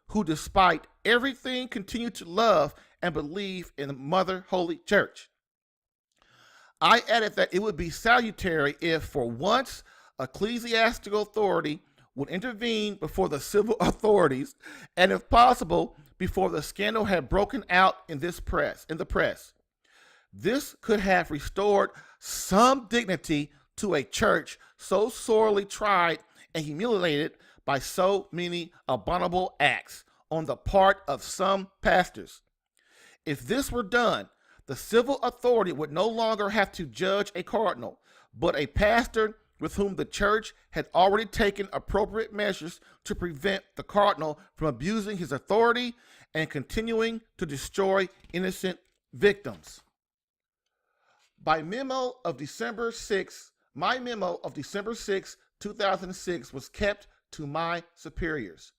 who despite everything continue to love and believe in the Mother Holy Church. I added that it would be salutary if, for once, ecclesiastical authority would intervene before the civil authorities, and if possible, before the scandal had broken out in the press. This could have restored some dignity to a church so sorely tried and humiliated by so many abominable acts on the part of some pastors. If this were done, the civil authority would no longer have to judge a cardinal, but a pastor with whom the church had already taken appropriate measures to prevent the cardinal from abusing his authority and continuing to destroy innocent victims. My memo of December 6, 2006 was kept to my superiors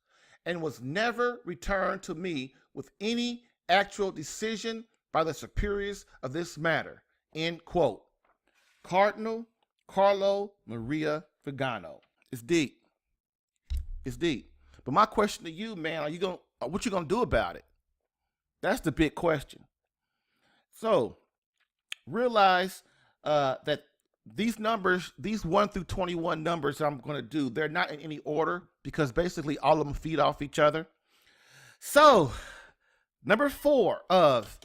and was never returned to me with any actual decision by the superiors of this matter. End quote. Cardinal Carlo Maria Vigano. It's deep. It's deep. But my question to you, man, what you gonna do about it? That's the big question. So realize that these numbers, these 1 through 21 numbers I'm gonna do, they're not in any order because basically all of them feed off each other. So number 4 of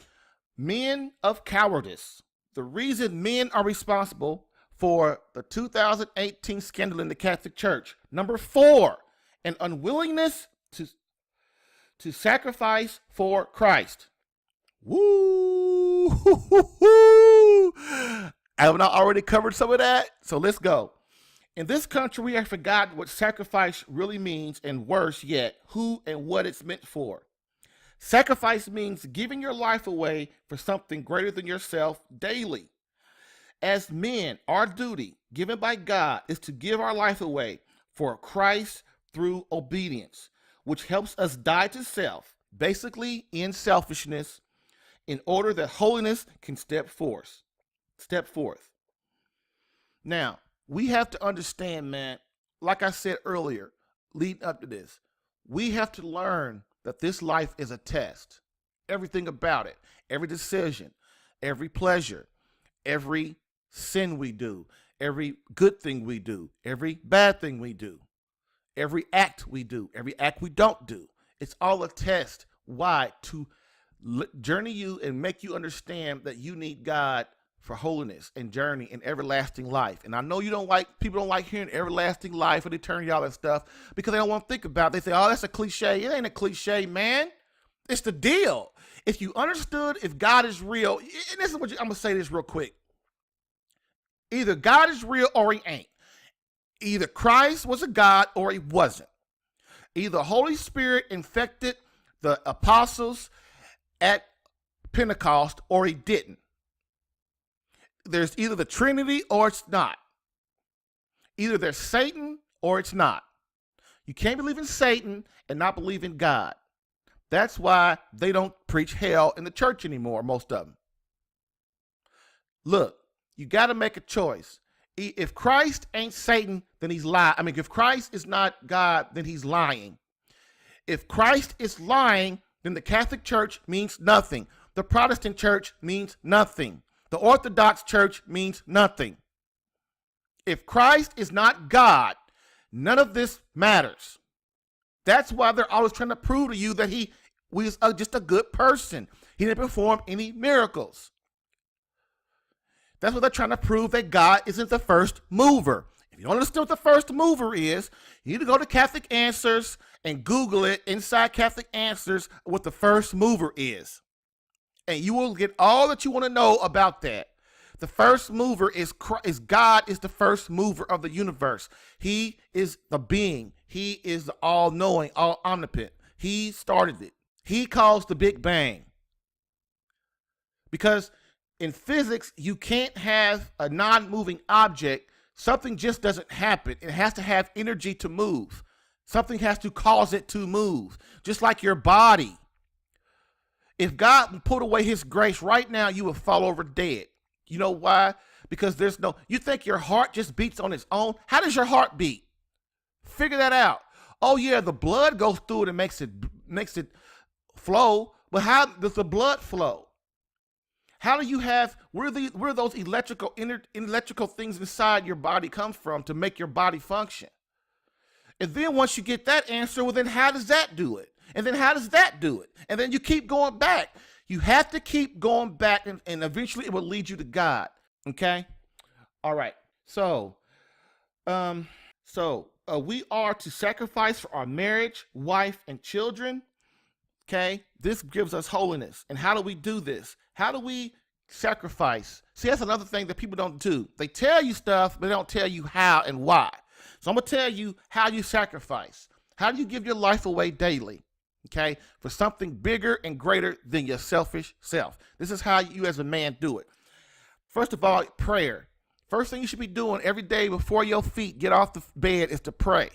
men of cowardice. The reason men are responsible for the 2018 scandal in the Catholic Church. Number 4, an unwillingness to sacrifice for Christ. Woo! I've not already covered some of that, so let's go. In this country, we have forgotten what sacrifice really means, and worse yet, who and what it's meant for. Sacrifice means giving your life away for something greater than yourself daily. As men, our duty given by God is to give our life away for Christ through obedience, which helps us die to self, basically in selfishness, in order that holiness can step forth. Now, we have to understand, man, like I said earlier, leading up to this, we have to learn that this life is a test. Everything about it, every decision, every pleasure, every sin we do, every good thing we do, every bad thing we do, every act we do, every act we don't do. It's all a test. Why? To journey you and make you understand that you need God for holiness and journey and everlasting life. And I know people don't like hearing everlasting life and eternity, all that stuff, because they don't want to think about it. They say, oh, that's a cliche. It ain't a cliche, man. It's the deal. If you understood if God is real, and this is what I'm going to say this real quick. Either God is real or he ain't. Either Christ was a God or he wasn't. Either Holy Spirit infected the apostles at Pentecost or he didn't. There's either the Trinity or it's not. Either there's Satan or it's not. You can't believe in Satan and not believe in God. That's why they don't preach hell in the church anymore, most of them. Look, you got to make a choice. If Christ ain't Satan, then he's lying. I mean, if Christ is not God, then he's lying. If Christ is lying, then the Catholic Church means nothing. The Protestant Church means nothing. The Orthodox Church means nothing. If Christ is not God, none of this matters. That's why they're always trying to prove to you that he was just a good person. He didn't perform any miracles. That's what they're trying to prove, that God isn't the first mover. If you don't understand what the first mover is, you need to go to Catholic Answers and Google it inside Catholic Answers what the first mover is. And you will get all that you want to know about that. The first mover is God is the first mover of the universe. He is the being. He is the all-knowing, all-omnipotent. He started it. He caused the Big Bang. Because in physics, you can't have a non-moving object. Something just doesn't happen. It has to have energy to move. Something has to cause it to move. Just like your body. If God put away his grace right now, you would fall over dead. You know why? Because you think your heart just beats on its own? How does your heart beat? Figure that out. Oh yeah, the blood goes through it and makes it flow, but how does the blood flow? How do you have, where those electrical things inside your body come from to make your body function? And then once you get that answer, well, then how does that do it? And then how does that do it? And then you keep going back. You have to keep going back, and eventually it will lead you to God. Okay? All right. So we are to sacrifice for our marriage, wife, and children. Okay? This gives us holiness. And how do we do this? How do we sacrifice? See, that's another thing that people don't do. They tell you stuff, but they don't tell you how and why. So I'm going to tell you how you sacrifice. How do you give your life away daily? Okay, for something bigger and greater than your selfish self. This is how you as a man do it. First of all, prayer. First thing you should be doing every day before your feet get off the bed is to pray.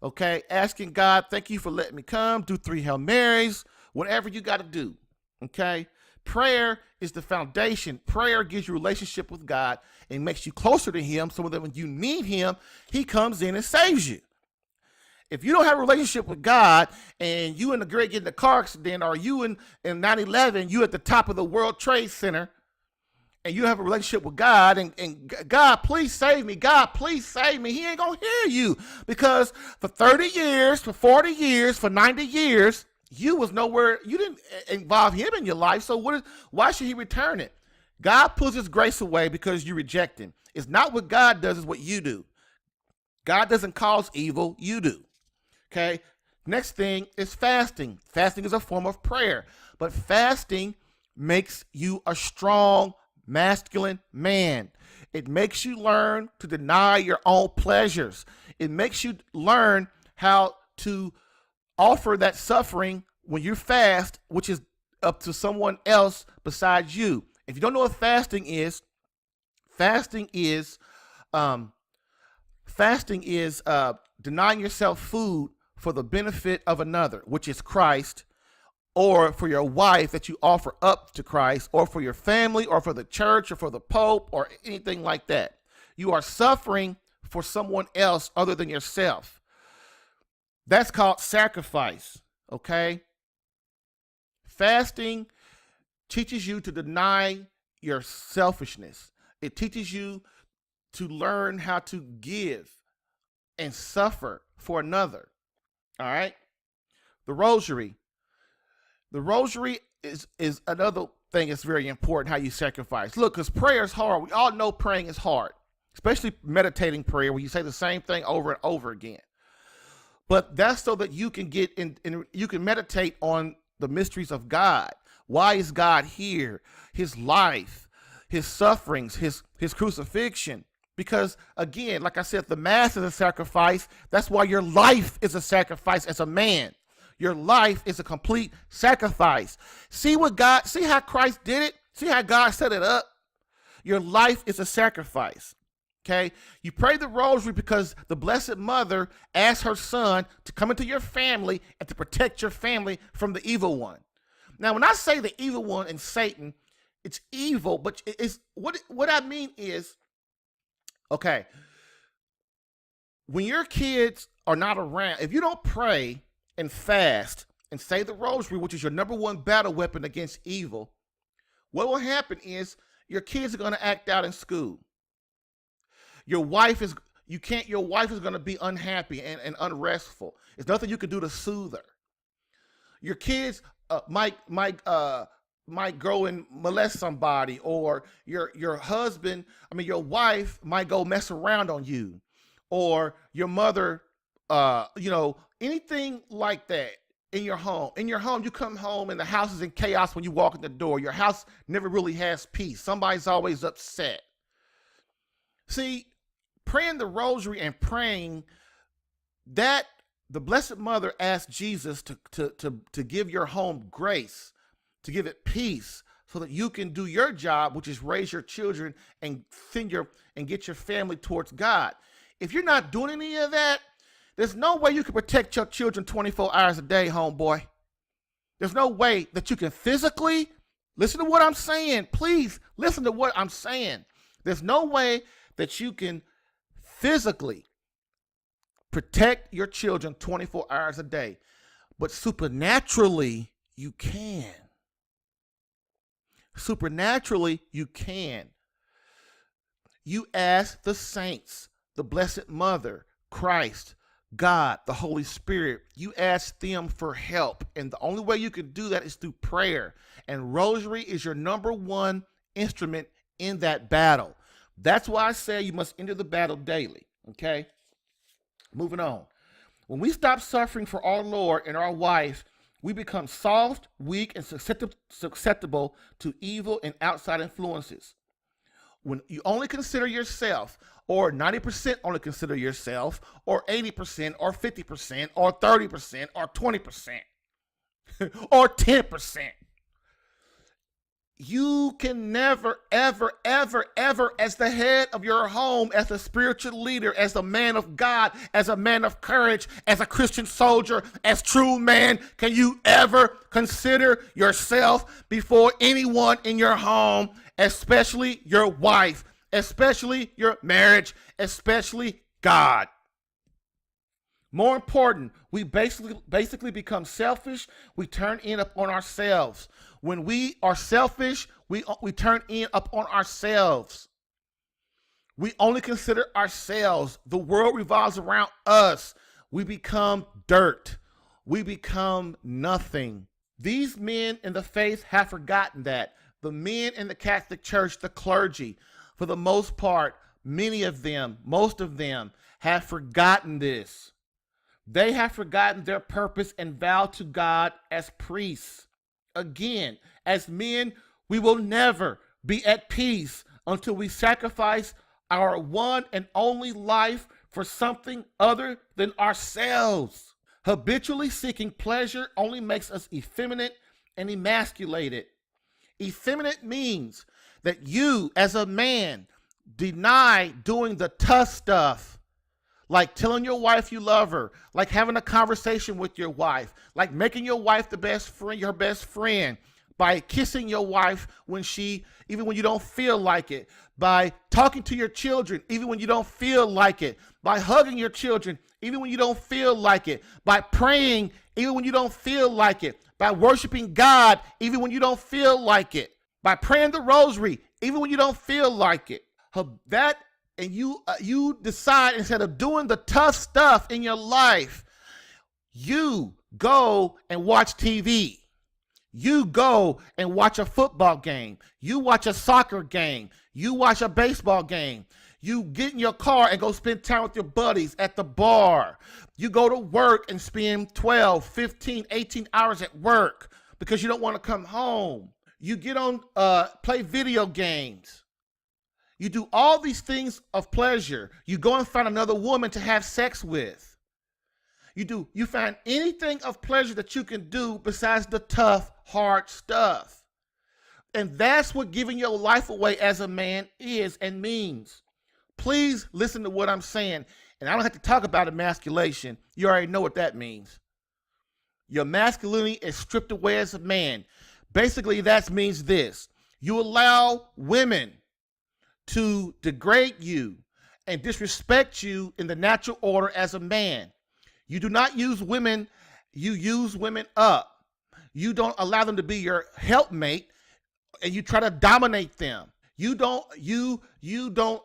Okay, asking God, thank you for letting me come, do 3 Hail Marys, whatever you got to do. Okay, prayer is the foundation. Prayer gives you a relationship with God and makes you closer to him so that when you need him, he comes in and saves you. If you don't have a relationship with God and you and the girl get in a car accident, or you in 9/11, you at the top of the World Trade Center, and you have a relationship with God, and God, please save me. God, please save me. He ain't going to hear you, because for 30 years, for 40 years, for 90 years, you was nowhere. You didn't involve him in your life. So why should he return it? God pulls his grace away because you reject him. It's not what God does, it's what you do. God doesn't cause evil, you do. Okay, next thing is fasting. Fasting is a form of prayer, but fasting makes you a strong, masculine man. It makes you learn to deny your own pleasures. It makes you learn how to offer that suffering when you fast, which is up to someone else besides you. If you don't know what fasting is denying yourself food for the benefit of another, which is Christ, or for your wife that you offer up to Christ, or for your family, or for the church, or for the Pope, or anything like that. You are suffering for someone else other than yourself. That's called sacrifice, okay? Fasting teaches you to deny your selfishness. It teaches you to learn how to give and suffer for another. All right. The rosary. The rosary is another thing that's very important, how you sacrifice. Look, because prayer is hard. We all know praying is hard, especially meditating prayer where you say the same thing over and over again. But that's so that you can get in, and you can meditate on the mysteries of God. Why is God here? His life, his sufferings, his crucifixion. Because again, like I said, the mass is a sacrifice. That's why your life is a sacrifice as a man. Your life is a complete sacrifice. See how Christ did it? See how God set it up? Your life is a sacrifice. Okay? You pray the rosary because the Blessed Mother asked her son to come into your family and to protect your family from the evil one. Now, when I say the evil one and Satan, it's evil, but it's what I mean is, okay, when your kids are not around, if you don't pray and fast and say the rosary, which is your number one battle weapon against evil, what will happen is your kids are going to act out in school. Your wife is going to be unhappy and unrestful. There's nothing you can do to soothe her. Your kids might go and molest somebody, or your wife might go mess around on you, or your mother, anything like that in your home. In your home, you come home and the house is in chaos when you walk in the door. Your house never really has peace. Somebody's always upset. See, praying the rosary and praying that the Blessed Mother asked Jesus to give your home grace, to give it peace, so that you can do your job, which is raise your children and get your family towards God. If you're not doing any of that, there's no way you can protect your children 24 hours a day, homeboy. There's no way that you can physically, listen to what I'm saying. Please listen to what I'm saying. There's no way that you can physically protect your children 24 hours a day, but supernaturally you can. Supernaturally you can. You ask the saints, the Blessed Mother, Christ, God, the Holy Spirit, you ask them for help. And the only way you can do that is through prayer. And rosary is your number one instrument in that battle. That's why I say you must enter the battle daily. Okay? Moving on. When we stop suffering for our Lord and our wife, we become soft, weak, and susceptible to evil and outside influences. When you only consider yourself, or 90% only consider yourself, or 80%, or 50%, or 30%, or 20%, or 10%, you can never, ever, ever, ever, as the head of your home, as a spiritual leader, as a man of God, as a man of courage, as a Christian soldier, as true man, can you ever consider yourself before anyone in your home, especially your wife, especially your marriage, especially God? More important, we basically become selfish. We turn in upon ourselves. When we are selfish, we turn in upon ourselves. We only consider ourselves. The world revolves around us. We become dirt. We become nothing. These men in the faith have forgotten that. The men in the Catholic Church, the clergy, for the most part, many of them, most of them, have forgotten this. They have forgotten their purpose and vow to God as priests. Again, as men, we will never be at peace until we sacrifice our one and only life for something other than ourselves. Habitually seeking pleasure only makes us effeminate and emasculated. Effeminate means that you, as a man, deny doing the tough stuff, like telling your wife you love her, like having a conversation with your wife, like making your wife the best friend, your best friend, by kissing your wife even when you don't feel like it, by talking to your children, even when you don't feel like it, by hugging your children, even when you don't feel like it, by praying, even when you don't feel like it, by worshiping God, even when you don't feel like it, by praying the rosary, even when you don't feel like it. And you decide, instead of doing the tough stuff in your life, you go and watch TV. You go and watch a football game. You watch a soccer game. You watch a baseball game. You get in your car and go spend time with your buddies at the bar. You go to work and spend 12, 15, 18 hours at work because you don't want to come home. You get on, play video games. You do all these things of pleasure. You go and find another woman to have sex with. You find anything of pleasure that you can do besides the tough, hard stuff. And that's what giving your life away as a man is and means. Please listen to what I'm saying. And I don't have to talk about emasculation. You already know what that means. Your masculinity is stripped away as a man. Basically, that means this. You allow women to degrade you and disrespect you in the natural order as a man. You do not use women, you use women up. You don't allow them to be your helpmate, and you try to dominate them. You don't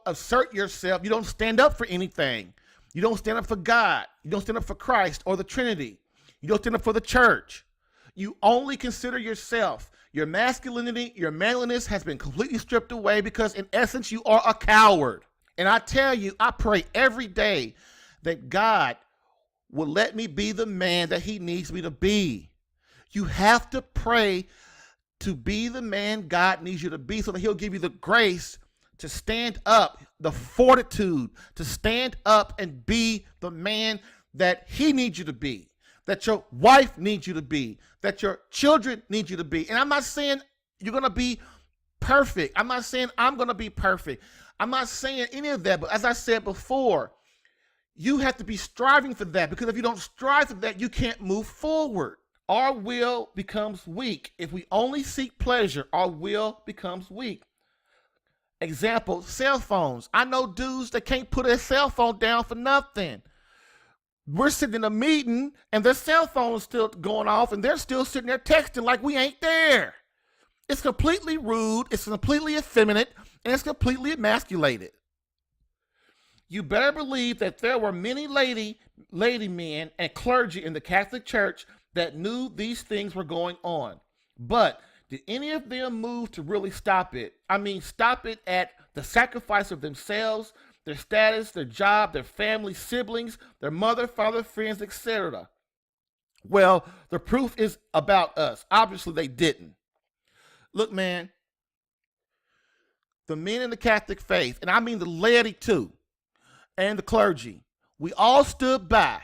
assert yourself. You don't stand up for anything. You don't stand up for God. You don't stand up for Christ or the Trinity. You don't stand up for the church. You only consider yourself. Your masculinity, your manliness has been completely stripped away because in essence, you are a coward. And I tell you, I pray every day that God will let me be the man that he needs me to be. You have to pray to be the man God needs you to be so that he'll give you the grace to stand up, the fortitude to stand up and be the man that he needs you to be, that your wife needs you to be, that your children need you to be. And I'm not saying you're going to be perfect. I'm not saying I'm going to be perfect. I'm not saying any of that. But as I said before, you have to be striving for that, because if you don't strive for that, you can't move forward. our will becomes weak. If we only seek pleasure, our will becomes weak. Example, cell phones. I know dudes that can't put a cell phone down for nothing. We're sitting in a meeting and their cell phone is still going off and they're still sitting there texting like we ain't there. It's completely rude, it's completely effeminate, and it's completely emasculated. You better believe that there were many lady men and clergy in the Catholic Church that knew these things were going on. But did any of them move to really stop it? I mean, stop it at the sacrifice of themselves, their status, their job, their family, siblings, their mother, father, friends, etc. Well, the proof is about us. Obviously, they didn't. Look, man, the men in the Catholic faith, and I mean the laity too, and the clergy, we all stood by,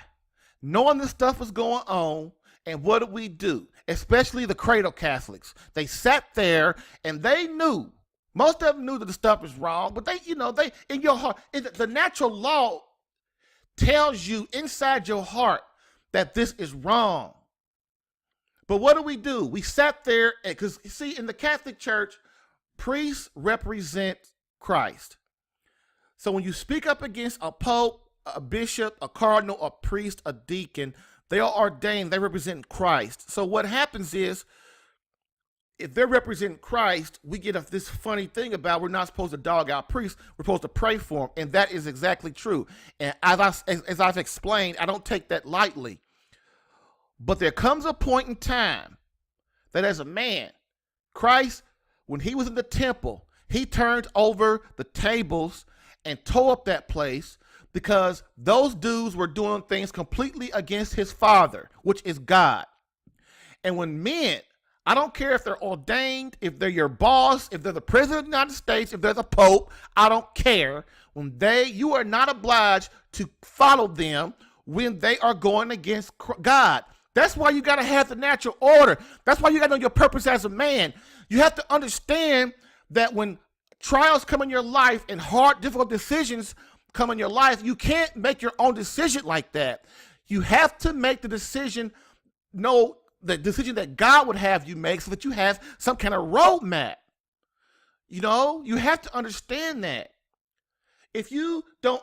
knowing this stuff was going on, and what did we do? Especially the cradle Catholics. They sat there and they knew, most of them knew that the stuff was wrong, but they in your heart, the natural law tells you inside your heart that this is wrong. But what do? We sat there, because see, in the Catholic Church, priests represent Christ. So when you speak up against a pope, a bishop, a cardinal, a priest, a deacon, they are ordained, they represent Christ. So what happens is, if they're representing Christ, we get this funny thing about we're not supposed to dog out priests, we're supposed to pray for them, and that is exactly true. And as I've explained, I don't take that lightly. But there comes a point in time that as a man, Christ, when he was in the temple, he turned over the tables and tore up that place because those dudes were doing things completely against his Father, which is God. And when men, I don't care if they're ordained, if they're your boss, if they're the president of the United States, if they're the Pope, I don't care. You are not obliged to follow them when they are going against God. That's why you got to have the natural order. That's why you got to know your purpose as a man. You have to understand that when trials come in your life and hard, difficult decisions come in your life, you can't make your own decision like that. You have to make the decision, the decision that God would have you make so that you have some kind of roadmap. You have to understand that. If you don't,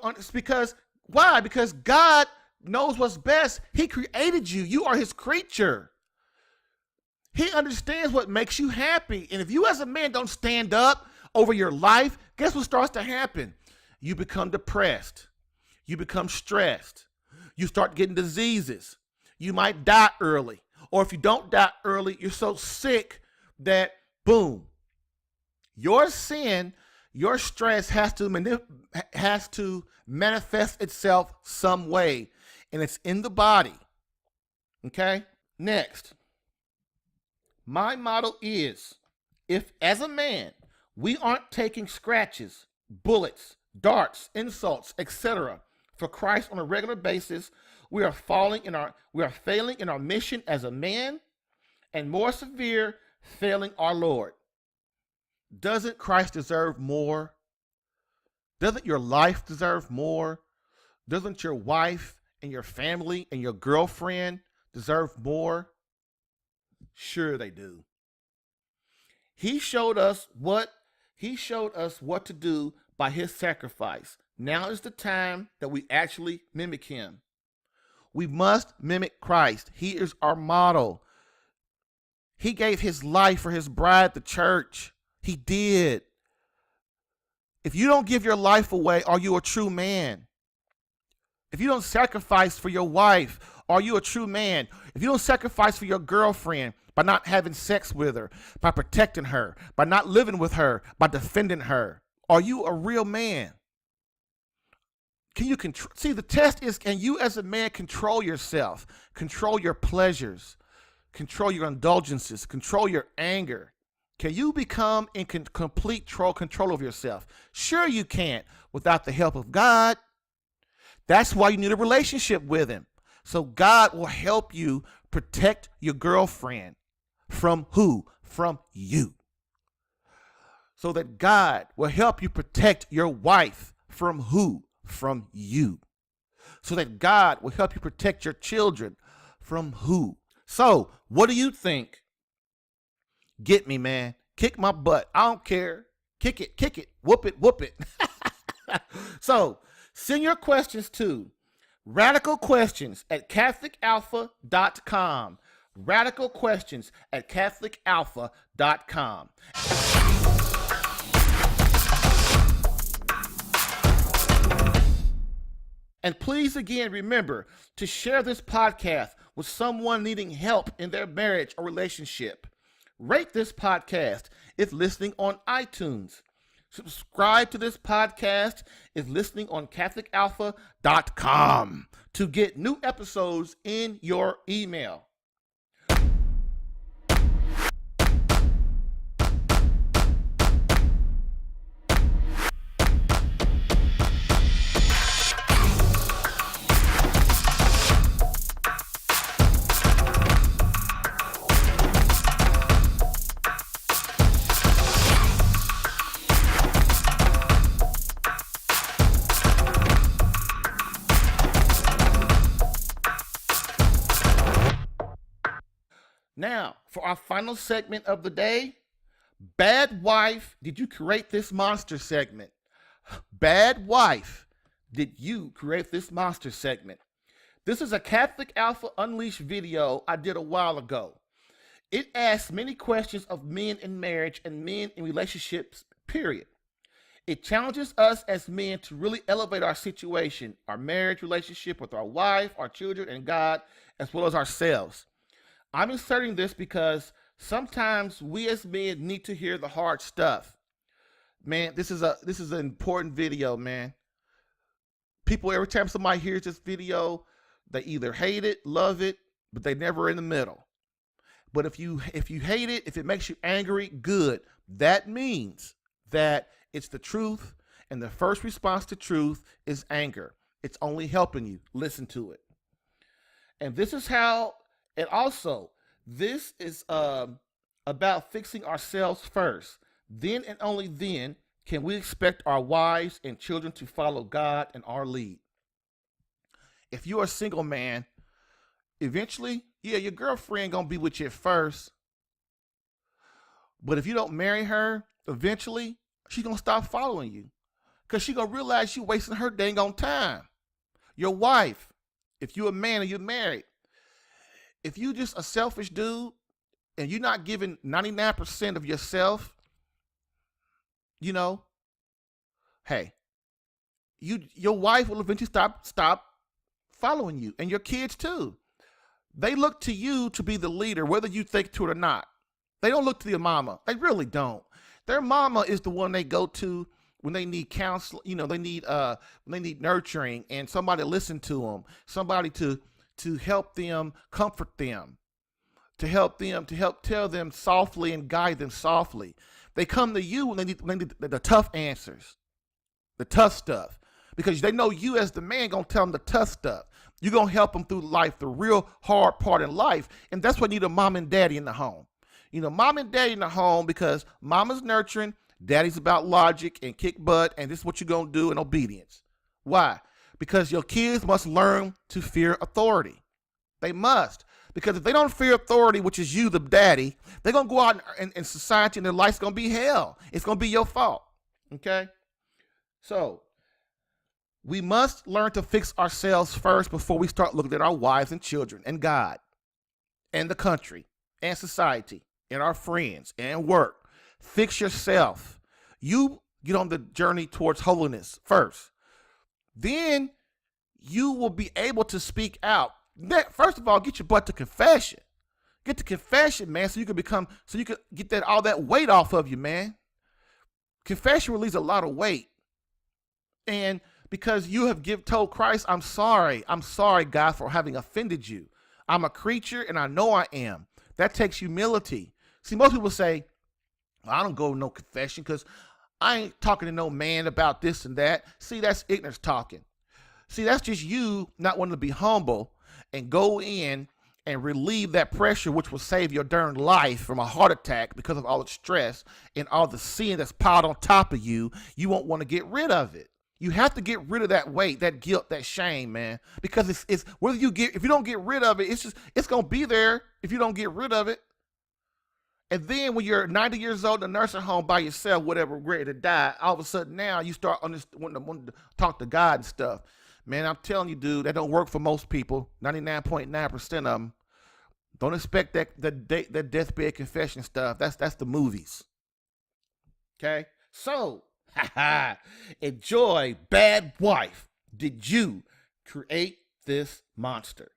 why? Because God knows what's best. He created you. You are his creature. He understands what makes you happy. And if you as a man don't stand up over your life, guess what starts to happen? You become depressed. You become stressed. You start getting diseases. You might die early. Or if you don't die early, you're so sick that, boom, your sin, your stress has to manifest itself some way. And it's in the body. Okay? Next. My motto is, if as a man, we aren't taking scratches, bullets, darts, insults, etc. for Christ on a regular basis, we are failing in our mission as a man, and more severe, failing our Lord. Doesn't Christ deserve more? Doesn't your life deserve more? Doesn't your wife and your family and your girlfriend deserve more? Sure they do. He showed us what to do by his sacrifice. Now is the time that we actually mimic him. We must mimic Christ. He is our model. He gave his life for his bride, the church. He did. If you don't give your life away, are you a true man? If you don't sacrifice for your wife, are you a true man? If you don't sacrifice for your girlfriend by not having sex with her, by protecting her, by not living with her, by defending her, are you a real man? Can you see, the test is, can you as a man control yourself, control your pleasures, control your indulgences, control your anger? Can you become in complete control of yourself? Sure you can't without the help of God. That's why you need a relationship with him. So God will help you protect your girlfriend from who? From you. So that God will help you protect your wife from who? From you. So that God will help you protect your children from who? So, what do you think? Get me, man. Kick my butt. I don't care. Kick it, whoop it. So, send your questions to RadicalQuestions at CatholicAlpha.com. RadicalQuestions at CatholicAlpha.com. And please, again, remember to share this podcast with someone needing help in their marriage or relationship. Rate this podcast if listening on iTunes. Subscribe to this podcast if listening on CatholicAlpha.com to get new episodes in your email. Now, for our final segment of the day, Bad Wife, Did You Create This Monster segment? Bad Wife, Did You Create This Monster segment? This is a Catholic Alpha Unleashed video I did a while ago. It asks many questions of men in marriage and men in relationships, period. It challenges us as men to really elevate our situation, our marriage relationship with our wife, our children, and God, as well as ourselves. I'm inserting this because sometimes we as men need to hear the hard stuff. Man, this is an important video, man. People, every time somebody hears this video, they either hate it, love it, but they never in the middle. But if you hate it, if it makes you angry, good. That means that it's the truth, and the first response to truth is anger. It's only helping you. Listen to it. And this is how. And also, this is about fixing ourselves first. Then and only then can we expect our wives and children to follow God and our lead. If you're a single man, eventually, yeah, your girlfriend gonna be with you at first. But if you don't marry her, eventually, she's gonna stop following you. Because she's gonna realize you're wasting her dang on time. Your wife, if you're a man and you're married, if you just a selfish dude and you're not giving 99% of yourself, hey, your wife will eventually stop following you, and your kids too. They look to you to be the leader, whether you think to it or not. They don't look to their mama. They really don't. Their mama is the one they go to when they need counsel. They need nurturing and somebody to listen to them, somebody to help them, comfort them, to help tell them softly and guide them softly. They come to you when they need the tough answers, the tough stuff, because they know you as the man gonna tell them the tough stuff. You're gonna help them through life, the real hard part in life, and that's why you need a mom and daddy in the home. Mom and daddy in the home, because mama's nurturing, daddy's about logic and kick butt, and this is what you're gonna do in obedience. Why? Because your kids must learn to fear authority. They must. Because if they don't fear authority, which is you, the daddy, they're going to go out in society and their life's going to be hell. It's going to be your fault. Okay? So, we must learn to fix ourselves first before we start looking at our wives and children and God and the country and society and our friends and work. Fix yourself. You get on the journey towards holiness first. Then you will be able to speak out. First of all, get your butt to confession. Get to confession, man, so you can get all that weight off of you, man. Confession relieves a lot of weight. And because you have told Christ, I'm sorry, God, for having offended you. I'm a creature and I know I am. That takes humility. See, most people say, I don't go with no confession because I ain't talking to no man about this and that. See, that's ignorance talking. See, that's just you not wanting to be humble and go in and relieve that pressure, which will save your darn life from a heart attack because of all the stress and all the sin that's piled on top of you. You won't want to get rid of it. You have to get rid of that weight, that guilt, that shame, man. Because it's whether if you don't get rid of it, it's gonna be there if you don't get rid of it. And then when you're 90 years old in a nursing home by yourself, whatever, ready to die, all of a sudden now you start wanting to talk to God and stuff. Man, I'm telling you, dude, that don't work for most people. 99.9% of them. Don't expect that deathbed confession stuff. That's the movies. Okay? So, enjoy Bad Wife. Did you create this monster?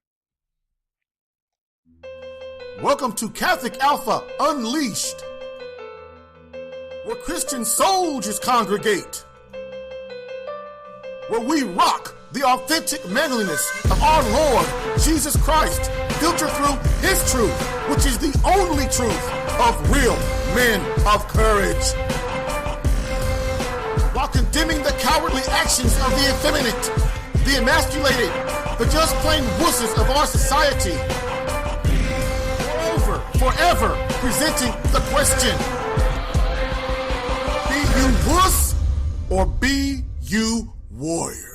Welcome to Catholic Alpha Unleashed, where Christian soldiers congregate, where we rock the authentic manliness of our Lord Jesus Christ, filtered through His truth, which is the only truth of real men of courage, while condemning the cowardly actions of the effeminate, the emasculated, the just plain wusses of our society. Moreover, forever presenting the question, be you wuss or be you warrior?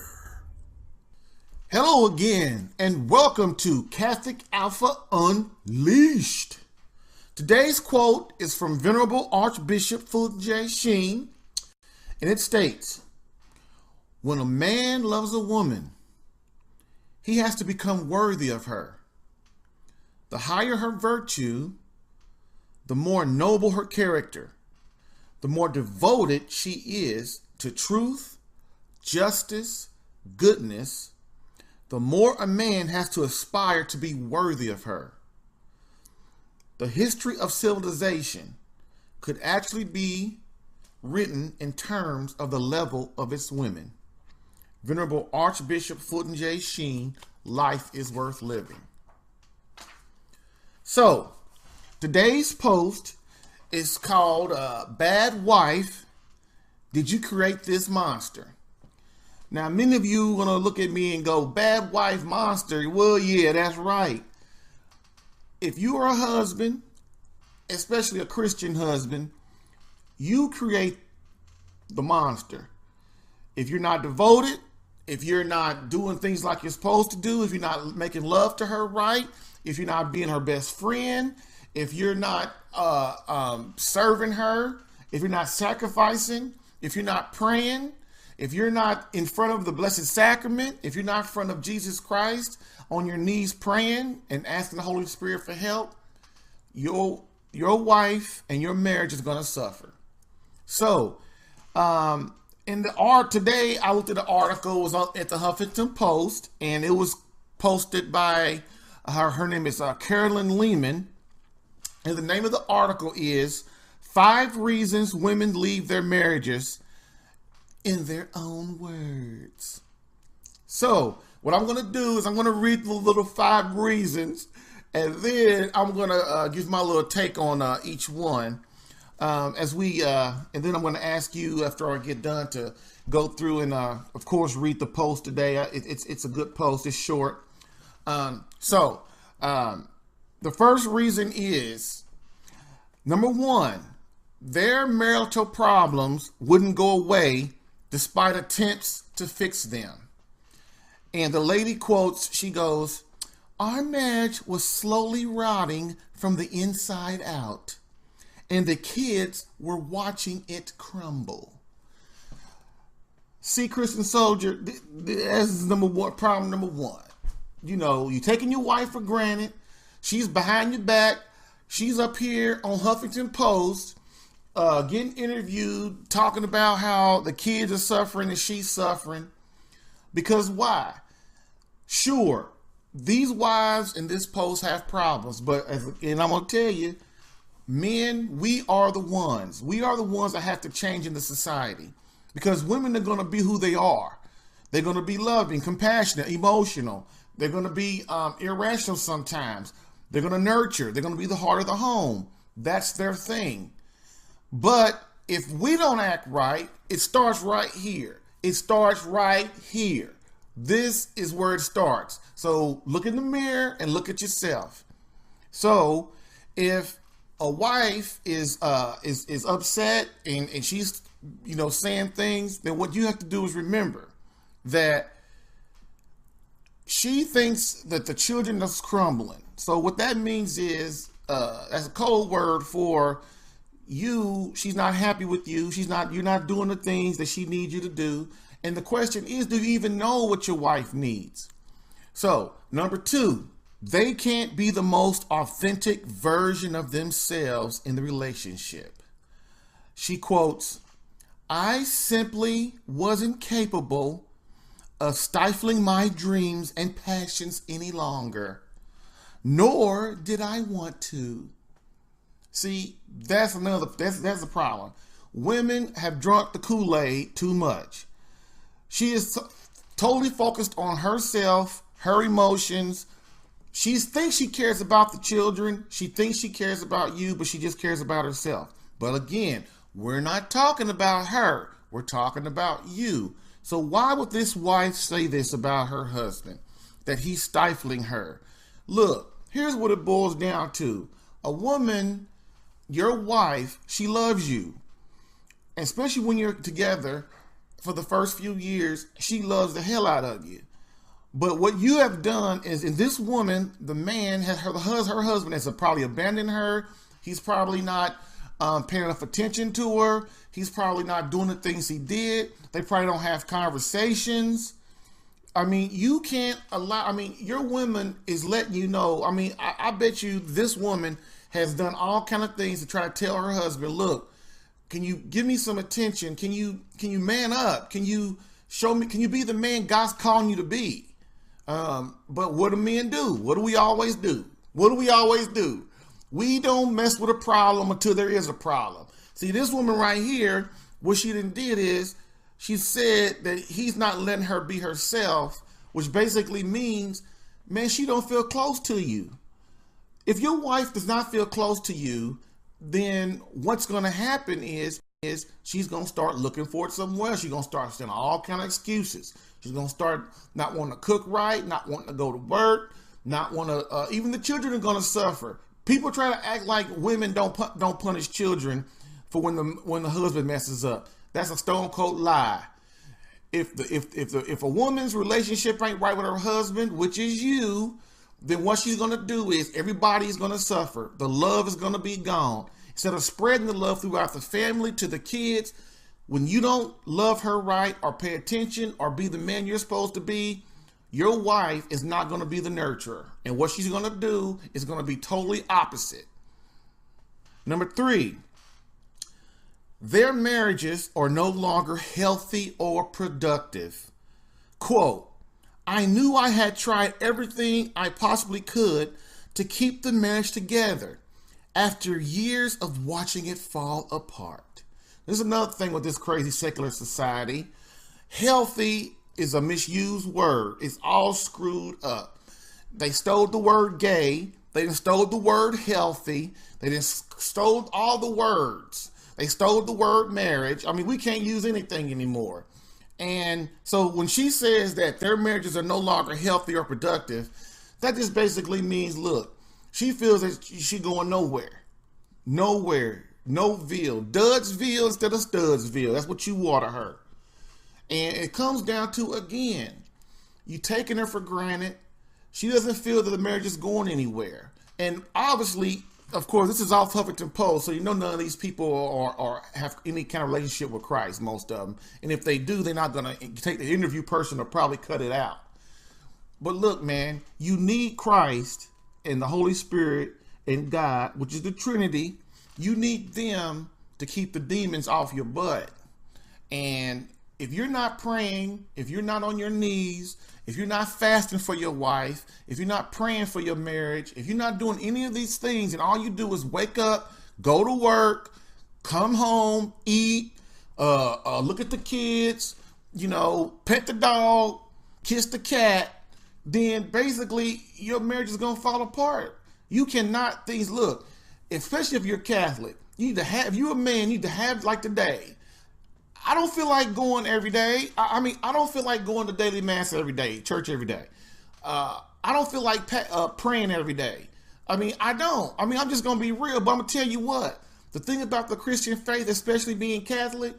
Hello again, and welcome to Catholic Alpha Unleashed. Today's quote is from Venerable Archbishop Fulton J. Sheen, and it states, when a man loves a woman, he has to become worthy of her. The higher her virtue, the more noble her character, the more devoted she is to truth, justice, goodness, the more a man has to aspire to be worthy of her. The history of civilization could actually be written in terms of the level of its women. Venerable Archbishop Fulton J. Sheen, Life is Worth Living. So, today's post is called Bad Wife, Did You Create This Monster? Now, many of you are going to look at me and go, bad wife monster. Well, yeah, that's right. If you are a husband, especially a Christian husband, you create the monster. If you're not devoted, if you're not doing things like you're supposed to do, if you're not making love to her right, if you're not being her best friend, if you're not serving her, if you're not sacrificing, if you're not praying, if you're not in front of the Blessed Sacrament, if you're not in front of Jesus Christ on your knees praying and asking the Holy Spirit for help, your wife and your marriage is going to suffer. So, in the art today, I looked at the article, it was at the Huffington Post, and it was posted by her name is Carolyn Lehman, and the name of the article is 5 Reasons Women Leave Their Marriages in Their Own Words. So, what I'm going to do is I'm going to read the little 5 reasons, and then I'm going to give my little take on each one. And then I'm going to ask you after I get done to go through and, of course, read the post today. It's a good post. It's short. The first reason is, number 1, their marital problems wouldn't go away despite attempts to fix them. And the lady quotes, she goes, our marriage was slowly rotting from the inside out, and the kids were watching it crumble. See, Christian soldier, that's problem number one. You know, you're taking your wife for granted. She's behind your back. She's up here on Huffington Post, getting interviewed, talking about how the kids are suffering and she's suffering. Because why? Sure, these wives in this post have problems, and I'm going to tell you, men, we are the ones. We are the ones that have to change in the society, because women are going to be who they are. They're going to be loving, compassionate, emotional. They're going to be irrational sometimes. They're going to nurture. They're going to be the heart of the home. That's their thing. But if we don't act right, it starts right here. It starts right here. This is where it starts. So look in the mirror and look at yourself. So if a wife is upset and she's saying things, then what you have to do is remember that she thinks that the children are crumbling. So what that means is, that's a code word for you. She's not happy with you. You're not doing the things that she needs you to do. And the question is, do you even know what your wife needs? So, number 2, they can't be the most authentic version of themselves in the relationship. She quotes, "I simply wasn't capable of stifling my dreams and passions any longer, nor did I want to." See, that's the problem. Women have drunk the Kool-Aid too much. She is totally focused on herself, her emotions. She thinks she cares about the children. She thinks she cares about you, but she just cares about herself. But again, we're not talking about her. We're talking about you. So why would this wife say this about her husband, that he's stifling her? Look, here's what it boils down to. A woman, your wife, she loves you. Especially when you're together for the first few years, she loves the hell out of you. But what you have done is, in this woman, the man, her husband has probably abandoned her. He's probably not paying enough attention to her. He's probably not doing the things he did. They probably don't have conversations. I mean, you can't allow, your woman is letting you know. I bet you this woman has done all kind of things to try to tell her husband, look, can you give me some attention? Can you man up? Can you show me, can you be the man God's calling you to be? But what do men do? What do we always do? We don't mess with a problem until there is a problem. See, this woman right here, what she did is she said that he's not letting her be herself, which basically means, man, she don't feel close to you. If your wife does not feel close to you, then what's going to happen is she's going to start looking for it somewhere else. She's going to start saying all kind of excuses. She's going to start not wanting to cook right, not wanting to go to work, not want to, even the children are going to suffer. People try to act like women don't punish children for when the husband messes up. That's a stone cold lie. If a woman's relationship ain't right with her husband, which is you, then what she's going to do is everybody's going to suffer. The love is going to be gone. Instead of spreading the love throughout the family to the kids, when you don't love her right or pay attention or be the man you're supposed to be, your wife is not going to be the nurturer. And what she's going to do is going to be totally opposite. Number 3, their marriages are no longer healthy or productive. Quote, "I knew I had tried everything I possibly could to keep the marriage together after years of watching it fall apart." There's another thing with this crazy secular society. Healthy is a misused word. It's all screwed up. They stole the word gay. They stole the word healthy. They stole all the words. They stole the word marriage. We can't use anything anymore. And so when she says that their marriages are no longer healthy or productive, that just basically means, look, she feels that she's going nowhere. Noville. Dudsville instead of Studsville. That's what you water her. And it comes down to, again, you taking her for granted. She doesn't feel that the marriage is going anywhere. And obviously, of course, this is off Huffington Post, so none of these people are have any kind of relationship with Christ, most of them. And if they do, they're not going to take the interview person or probably cut it out. But look, man, you need Christ and the Holy Spirit and God, which is the Trinity. You need them to keep the demons off your butt. And if you're not praying, if you're not on your knees, if you're not fasting for your wife, if you're not praying for your marriage, if you're not doing any of these things, and all you do is wake up, go to work, come home, eat, look at the kids, pet the dog, kiss the cat, then basically your marriage is going to fall apart. You cannot, look, especially if you're Catholic, you need to have, if you're a man, you need to have like today. I don't feel like going every day. I don't feel like going to daily mass every day, church every day. I don't feel like praying every day. I don't. I'm just going to be real, but I'm going to tell you what. The thing about the Christian faith, especially being Catholic,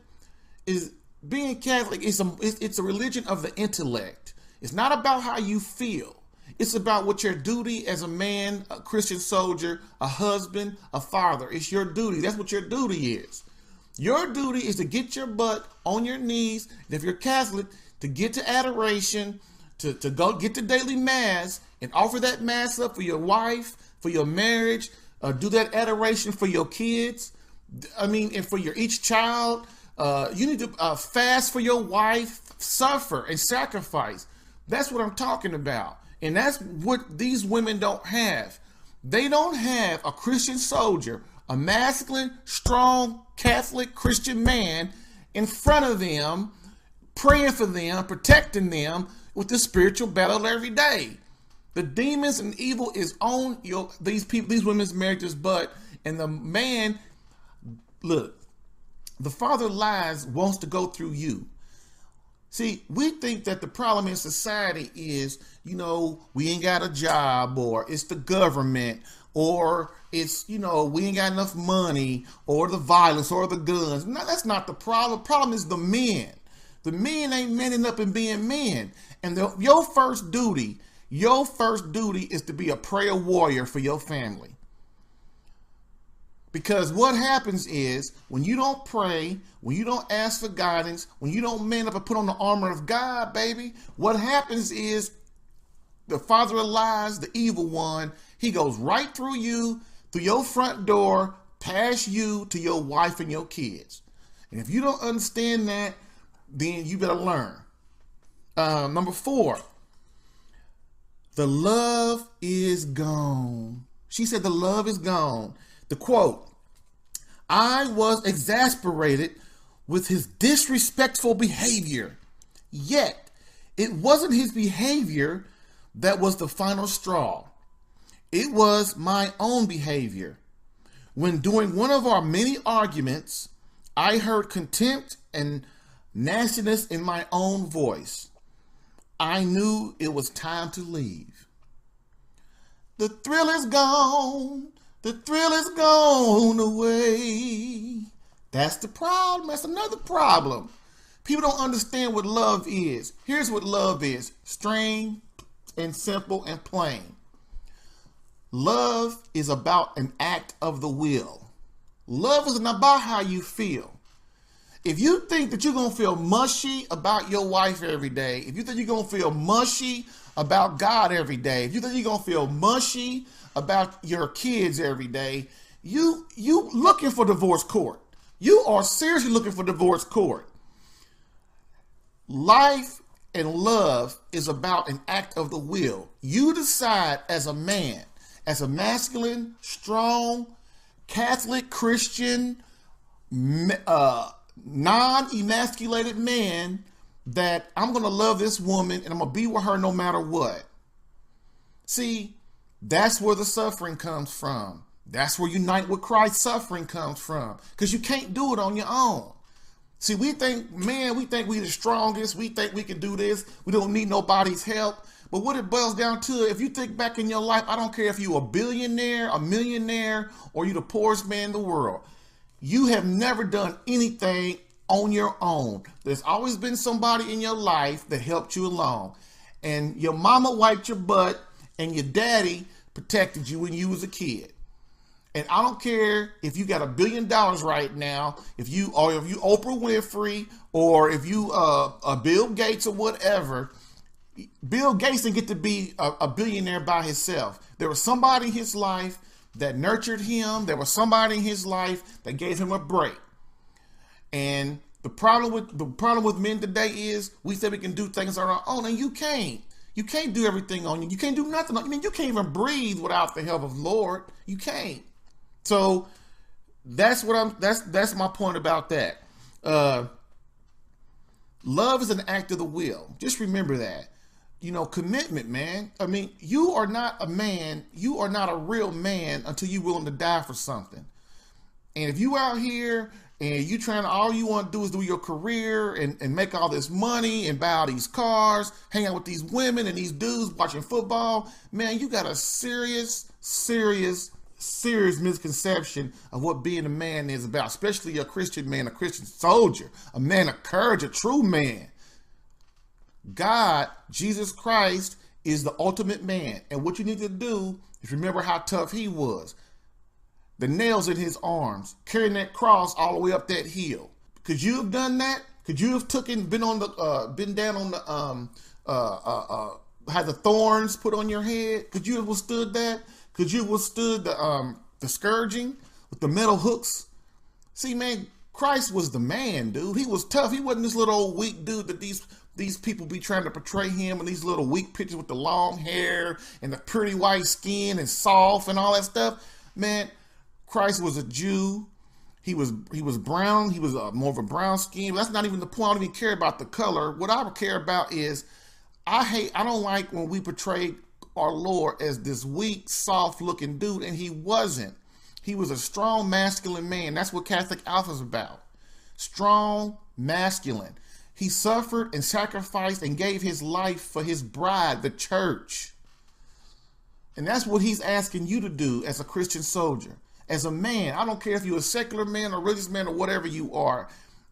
is being Catholic is it's a religion of the intellect. It's not about how you feel. It's about what your duty as a man, a Christian soldier, a husband, a father. It's your duty. That's what your duty is. Your duty is to get your butt on your knees. And if you're Catholic, to get to adoration, to go get to daily mass and offer that mass up for your wife, for your marriage, do that adoration for your kids. I mean, and for your each child. You need to fast for your wife, suffer and sacrifice. That's what I'm talking about. And that's what these women don't have. They don't have a Christian soldier, a masculine, strong, Catholic Christian man in front of them, praying for them, protecting them with the spiritual battle every day. The demons and evil is on these women's marriages, but and the man, look, the father lies wants to go through you. See, we think that the problem in society is, we ain't got a job, or it's the government, or it's, we ain't got enough money, or the violence, or the guns. No, that's not the problem. The problem is the men. The men ain't manning up and being men. And your first duty is to be a prayer warrior for your family. Because what happens is when you don't pray, when you don't ask for guidance, when you don't man up and put on the armor of God, baby, what happens is the father of lies, the evil one, he goes right through you, through your front door, past you to your wife and your kids. And if you don't understand that, then you better learn. Number 4, the love is gone. She said the love is gone. The quote, I was exasperated with his disrespectful behavior, yet it wasn't his behavior that was the final straw. It was my own behavior. When during one of our many arguments, I heard contempt and nastiness in my own voice. I knew it was time to leave. The thrill is gone. The thrill is gone away. That's the problem. That's another problem. People don't understand what love is. Here's what love is. Straight and simple and plain. Love is about an act of the will. Love isn't about how you feel. If you think that you're going to feel mushy about your wife every day, if you think you're going to feel mushy about God every day, if you think you're going to feel mushy about your kids every day, you looking for divorce court. You are seriously looking for divorce court. Life and love is about an act of the will. You decide as a man, as a masculine, strong, Catholic, Christian, non-emasculated man, that I'm going to love this woman and I'm going to be with her no matter what. See, that's where the suffering comes from. That's where unite with Christ suffering comes from. Because you can't do it on your own. See, we think we the strongest. We think we can do this. We don't need nobody's help. But what it boils down to, if you think back in your life, I don't care if you're a billionaire, a millionaire, or you're the poorest man in the world. You have never done anything on your own. There's always been somebody in your life that helped you along. And your mama wiped your butt and your daddy protected you when you was a kid. And I don't care if you got $1 billion right now, if you Oprah Winfrey, or if you Bill Gates or whatever. Bill Gates didn't get to be a billionaire by himself. There was somebody in his life that nurtured him. There was somebody in his life that gave him a break. And the problem with men today is we say we can do things on our own, and you can't. You can't do everything on you. You can't do nothing. I mean, you can't even breathe without the help of the Lord. You can't. So that's my point about that. Love is an act of the will. Just remember that. Commitment, man. I mean, you are not a man. You are not a real man until you're willing to die for something. And if you out here and all you want to do is do your career and make all this money and buy all these cars, hang out with these women and these dudes watching football, man, you got a serious serious misconception of what being a man is about, especially a Christian man, a Christian soldier, a man of courage, a true man. God, Jesus Christ, is the ultimate man. And what you need to do is remember how tough he was. The nails in his arms, carrying that cross all the way up that hill. Could you have done that? Could you have been down on the, had the thorns put on your head? Could you have withstood that? Could you have withstood the scourging with the metal hooks? See, man, Christ was the man, dude. He was tough. He wasn't this little old weak dude that these people be trying to portray him in these little weak pictures with the long hair and the pretty white skin and soft and all that stuff. Man, Christ was a Jew. He was brown. He was more of a brown skin. But that's not even the point. I don't even care about the color. What I care about is I don't like when we portray our Lord as this weak, soft-looking dude, and he wasn't. He was a strong, masculine man. That's what Catholic Alpha is about. Strong, masculine. He suffered and sacrificed and gave his life for his bride, the church. And that's what he's asking you to do as a Christian soldier. As a man, I don't care if you're a secular man or religious man or whatever you are.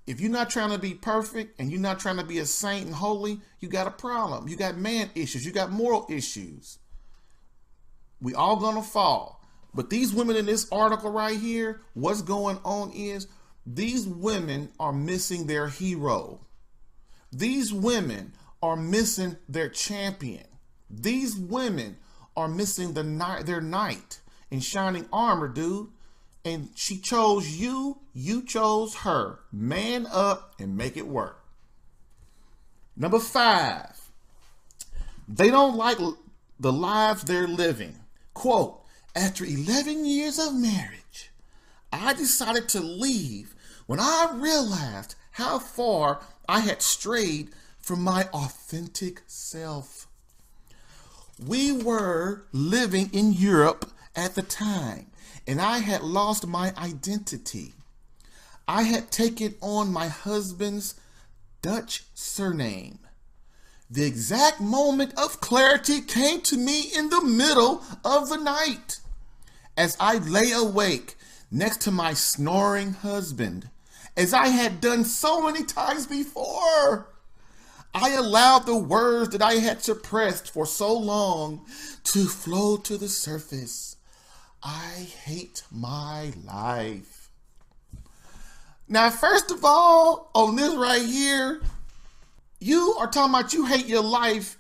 If you're not trying to be perfect and you're not trying to be a saint and holy, you got a problem. You got man issues. You got moral issues. We all gonna fall. But these women in this article right here, what's going on is these women are missing their hero. These women are missing their champion. These women are missing their knight in shining armor, dude. And she chose you, you chose her. Man up and make it work. Number 5, they don't like the lives they're living. Quote, after 11 years of marriage, I decided to leave when I realized how far I had strayed from my authentic self. We were living in Europe at the time, and I had lost my identity. I had taken on my husband's Dutch surname. The exact moment of clarity came to me in the middle of the night. As I lay awake next to my snoring husband, as I had done so many times before, I allowed the words that I had suppressed for so long to flow to the surface. I hate my life. Now, first of all, on this right here, you are talking about you hate your life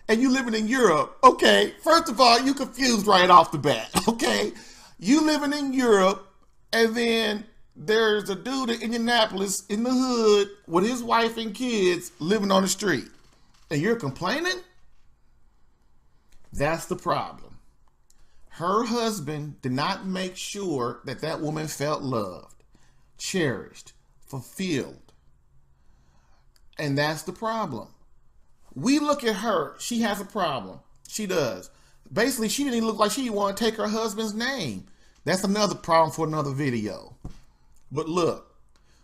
and you living in Europe. Okay, first of all, you confused right off the bat. Okay, you living in Europe, and then there's a dude in Indianapolis in the hood with his wife and kids living on the street, and you're complaining? That's the problem. Her husband did not make sure that that woman felt loved, cherished, fulfilled. And that's the problem. We look at her, she has a problem. She does. Basically, she didn't even look like she want to take her husband's name. That's another problem for another video. But look,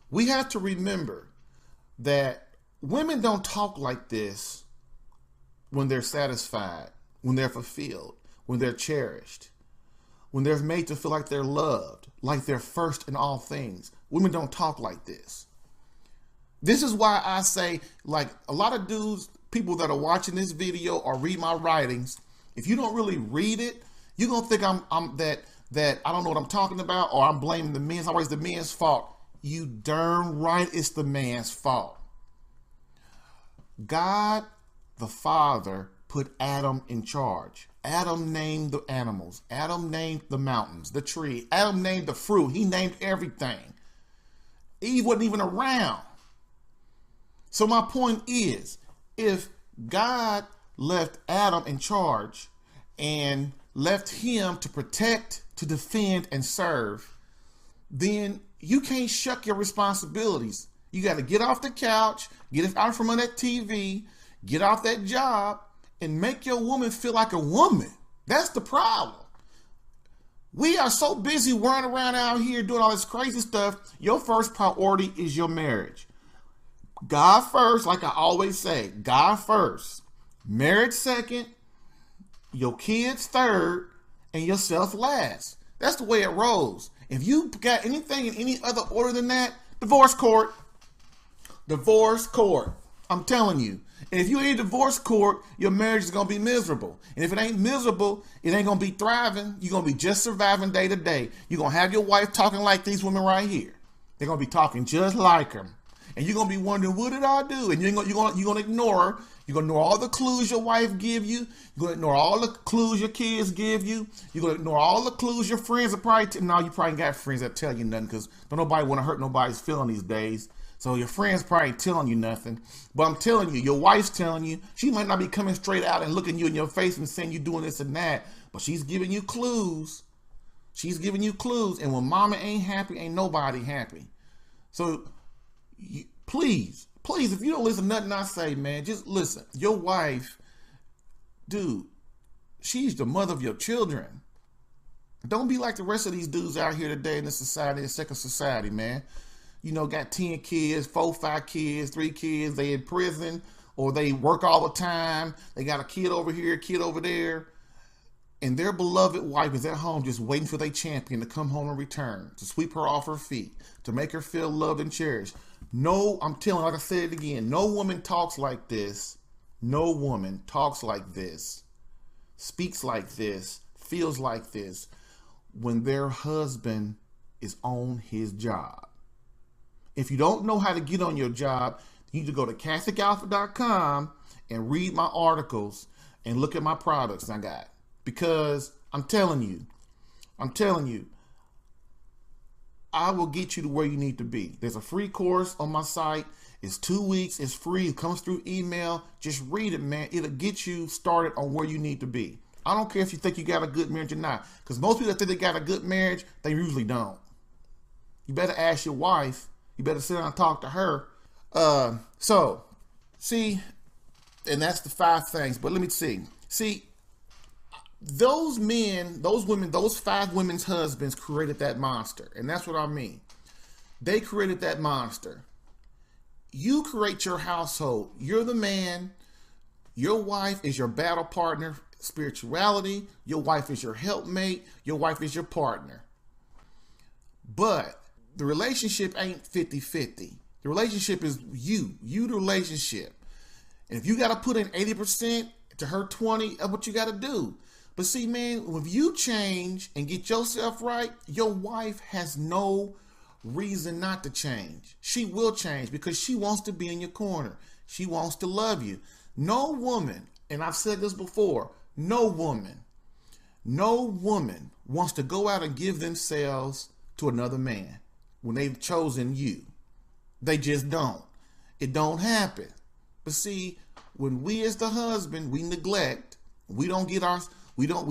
we have to remember that women don't talk like this when they're satisfied, when they're fulfilled, when they're cherished, when they're made to feel like they're loved, like they're first in all things. Women don't talk like this. This is why I say, like, a lot of dudes, people that are watching this video or read my writings, if you don't really read it, you're gonna think that I don't know what I'm talking about, or I'm blaming the men. It's always the man's fault. You darn right it's the man's fault. God, the Father, put Adam in charge. Adam named the animals. Adam named the mountains, the tree. Adam named the fruit. He named everything. Eve wasn't even around. So my point is, if God left Adam in charge and left him to protect, to defend, and serve, then you can't shuck your responsibilities. You got to get off the couch, get out from under that TV, get off that job, and make your woman feel like a woman. That's the problem. We are so busy running around out here doing all this crazy stuff. Your first priority is your marriage. God first, like I always say, God first. Marriage second, your kids third, and yourself last. That's the way it rolls. If you got anything in any other order than that, divorce court. Divorce court. I'm telling you. And if you ain't divorce court, your marriage is going to be miserable. And if it ain't miserable, it ain't going to be thriving. You're going to be just surviving day to day. You're going to have your wife talking like these women right here. They're going to be talking just like them. And you're going to be wondering, what did I do? And you're going to ignore her. You're going to ignore all the clues your wife give you. You're going to ignore all the clues your kids give you. You're going to ignore all the clues your friends are probably... No, you probably got friends that tell you nothing because don't nobody want to hurt nobody's feeling these days. So your friends probably telling you nothing. But I'm telling you, your wife's telling you. She might not be coming straight out and looking you in your face and saying you're doing this and that. But she's giving you clues. She's giving you clues. And when mama ain't happy, ain't nobody happy. So please, if you don't listen to nothing I say, man, just listen. Your wife, dude, she's the mother of your children. Don't be like the rest of these dudes out here today in this society, in second society, man. You know, got 10 kids, 4, 5 kids, 3 kids. They in prison or they work all the time. They got a kid over here, a kid over there. And their beloved wife is at home just waiting for their champion to come home and return, to sweep her off her feet, to make her feel loved and cherished. No, I'm telling you, like I said it again, no woman talks like this. No woman talks like this, speaks like this, feels like this when their husband is on his job. If you don't know how to get on your job, you need to go to CatholicAlpha.com and read my articles and look at my products I got. Because I'm telling you, I will get you to where you need to be. There's a free course on my site. It's 2 weeks. It's free. It comes through email. Just read it, man. It'll get you started on where you need to be. I don't care if you think you got a good marriage or not. Because most people that think they got a good marriage, they usually don't. You better ask your wife. You better sit down and talk to her. See, and that's the 5 things. But let me see. See, those men, those women, those 5 women's husbands created that monster. And that's what I mean. They created that monster. You create your household. You're the man. Your wife is your battle partner, spirituality. Your wife is your helpmate. Your wife is your partner. But the relationship ain't 50-50. The relationship is you the relationship. And if you got to put in 80% to her 20, that's what you got to do. But see, man, if you change and get yourself right, your wife has no reason not to change. She will change because she wants to be in your corner. She wants to love you. No woman, and I've said this before, no woman wants to go out and give themselves to another man when they've chosen you. They just don't. It don't happen. But see, when we as the husband, we neglect, we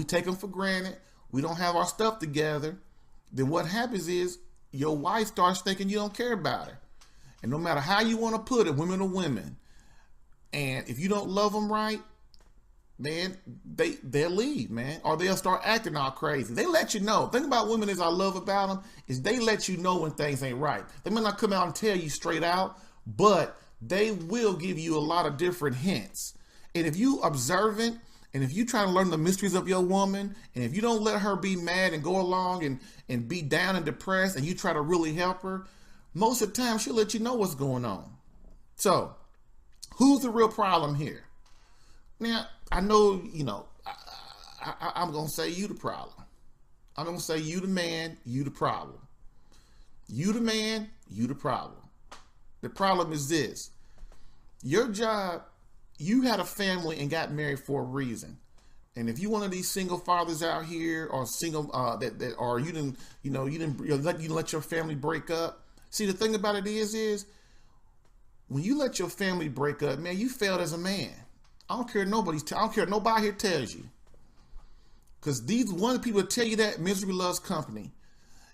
take them for granted, we don't have our stuff together, then what happens is your wife starts thinking you don't care about her. And no matter how you want to put it, women are women. And if you don't love them right, man, they'll leave, man. Or they'll start acting all crazy. They let you know. The thing about women is I love about them is they let you know when things ain't right. They may not come out and tell you straight out, but they will give you a lot of different hints. And if you observant, and if you try to learn the mysteries of your woman, and if you don't let her be mad and go along and be down and depressed, and you try to really help her, most of the time she'll let you know what's going on. So, who's the real problem here? Now, I know, I'm going to say you the problem. I'm going to say you the man, you the problem. You the man, you the problem. The problem is this. Your job, you had a family and got married for a reason. And if you one of these single fathers out here or single or you didn't let your family break up. See, the thing about it is when you let your family break up, man, you failed as a man. I don't care nobody here tells you. Because one of the people that tell you that misery loves company.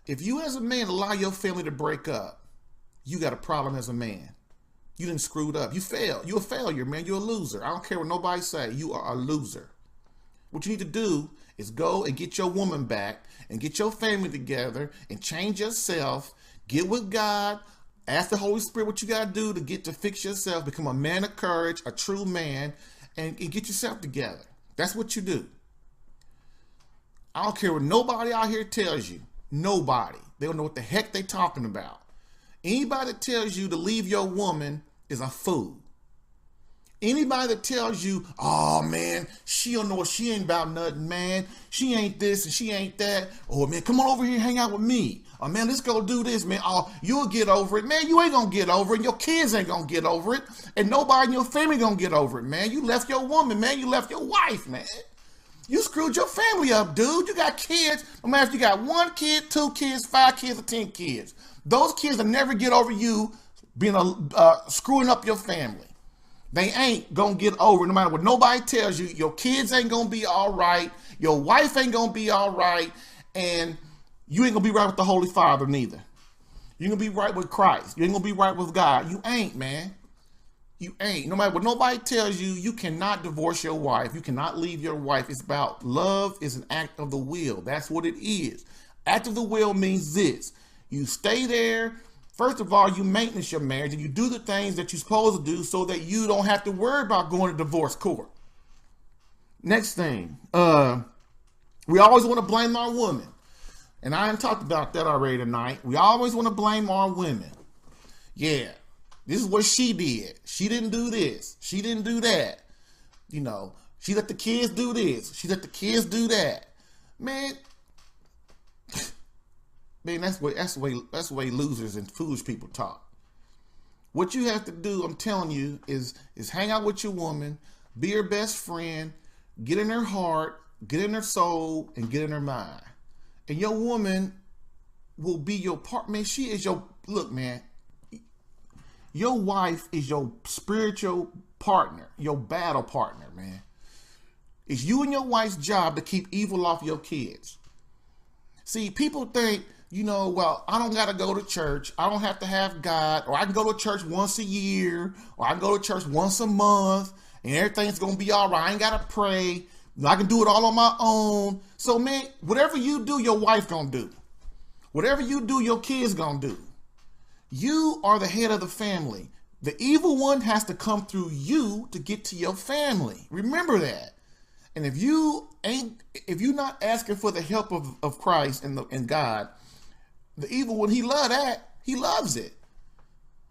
If you as a man allow your family to break up, you got a problem as a man. You done screwed up. You failed. You're a failure, man. You're a loser. I don't care what nobody say. You are a loser. What you need to do is go and get your woman back and get your family together and change yourself. Get with God. Ask the Holy Spirit what you got to do to get to fix yourself. Become a man of courage, a true man, and get yourself together. That's what you do. I don't care what nobody out here tells you. Nobody. They don't know what the heck they talking about. Anybody that tells you to leave your woman is a fool. Anybody that tells you, oh man, she don't know what, she ain't about nothing, man. She ain't this and she ain't that. Oh man, come on over here and hang out with me. Oh man, let's go do this, man. Oh, you'll get over it. Man, you ain't gonna get over it. Your kids ain't gonna get over it. And nobody in your family gonna get over it, man. You left your woman, man. You left your wife, man. You screwed your family up, dude. You got kids. No matter if you got 1 kid, 2 kids, 5 kids, or 10 kids. Those kids will never get over you being screwing up your family. They ain't gonna get over it. No matter what nobody tells you, your kids ain't gonna be all right. Your wife ain't gonna be all right. And you ain't gonna be right with the Holy Father neither. You're gonna be right with Christ. You ain't gonna be right with God. You ain't, man. You ain't. No matter what nobody tells you, you cannot divorce your wife. You cannot leave your wife. It's about love is an act of the will. That's what it is. Act of the will means this. You stay there. First of all, you maintenance your marriage and you do the things that you're supposed to do so that you don't have to worry about going to divorce court. Next thing, we always want to blame our woman. And I haven't talked about that already tonight. We always want to blame our women. Yeah, this is what she did. She didn't do this. She didn't do that. You know, she let the kids do this. She let the kids do that. Man, that's the way losers and foolish people talk. What you have to do, I'm telling you, is hang out with your woman, be her best friend, get in her heart, get in her soul, and get in her mind. And your woman will be your part. Man, she is your, look, man, your wife is your spiritual partner, your battle partner, man. It's you and your wife's job to keep evil off your kids. See, people think, you know, well, I don't got to go to church. I don't have to have God. Or I can go to church once a year. Or I can go to church once a month. And everything's going to be all right. I ain't got to pray. I can do it all on my own. So, man, whatever you do, your wife going to do. Whatever you do, your kids going to do. You are the head of the family. The evil one has to come through you to get to your family. Remember that. And if you're not asking for the help of Christ and God, the evil one, he loves it.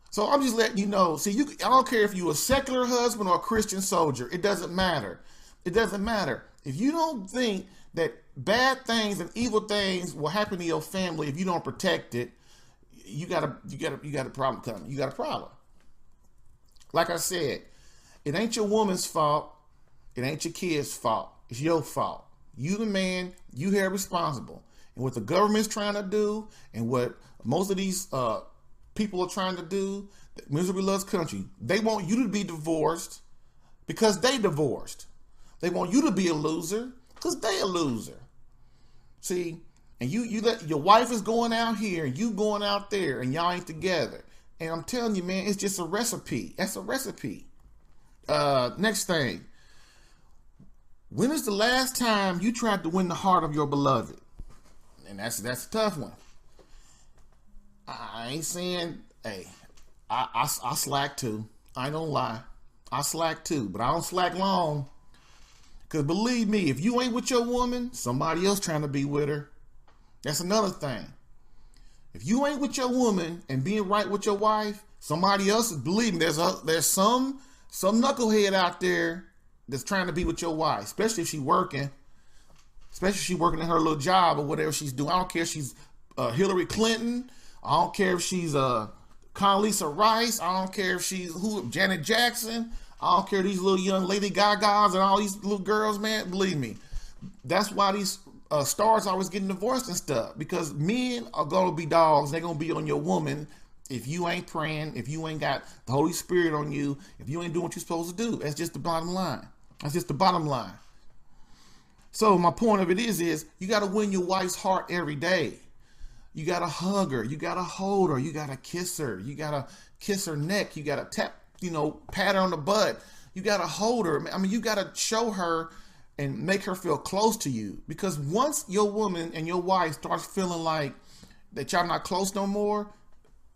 So I'm just letting you know. See, I don't care if you're a secular husband or a Christian soldier. It doesn't matter. It doesn't matter. If you don't think that bad things and evil things will happen to your family if you don't protect it, you got a problem coming. You got a problem. Like I said, it ain't your woman's fault. It ain't your kid's fault. It's your fault. You the man, you here responsible. And what the government's trying to do and what most of these people are trying to do, Misery Loves Country, they want you to be divorced because they divorced. They want you to be a loser because they a loser. See, and you let your wife is going out here and you going out there and y'all ain't together. And I'm telling you, man, it's just a recipe. That's a recipe. Next thing. When is the last time you tried to win the heart of your beloved? And that's a tough one. I ain't saying, hey, I slack too. I ain't gonna lie. I slack too, but I don't slack long. Because believe me, if you ain't with your woman, somebody else trying to be with her. That's another thing. If you ain't with your woman and being right with your wife, somebody else, believe me, there's some knucklehead out there that's trying to be with your wife, especially if she's working. Especially if she's working at her little job or whatever she's doing. I don't care if she's Hillary Clinton. I don't care if she's Condoleezza Rice. I don't care if she's Janet Jackson. I don't care these little young Lady Gagas and all these little girls, man. Believe me, that's why these stars always getting divorced and stuff. Because men are gonna be dogs. They're gonna be on your woman if you ain't praying, if you ain't got the Holy Spirit on you, if you ain't doing what you're supposed to do. That's just the bottom line. That's just the bottom line. So my point of it is you got to win your wife's heart every day. You got to hug her. You got to hold her. You got to kiss her. You got to kiss her neck. You got to tap, pat her on the butt. You got to hold her. I mean, you got to show her and make her feel close to you. Because once your woman and your wife starts feeling like that y'all not close no more,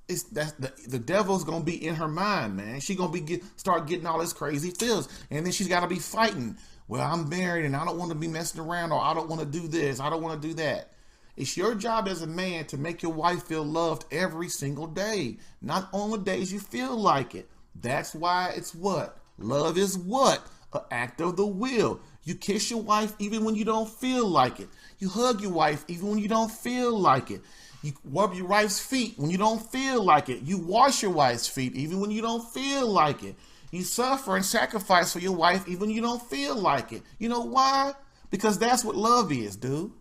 the devil's gonna be in her mind, man. She gonna start getting all this crazy feels, and then she's got to be fighting. well, I'm married and I don't want to be messing around, or I don't want to do this, I don't want to do that. It's your job as a man to make your wife feel loved every single day, not on the days you feel like it. That's why it's what? Love is what? An act of the will. You kiss your wife even when you don't feel like it. You hug your wife even when you don't feel like it. You rub your wife's feet when you don't feel like it. You wash your wife's feet even when you don't feel like it. You suffer and sacrifice for your wife even when you don't feel like it. You know why? Because that's what love is, dude.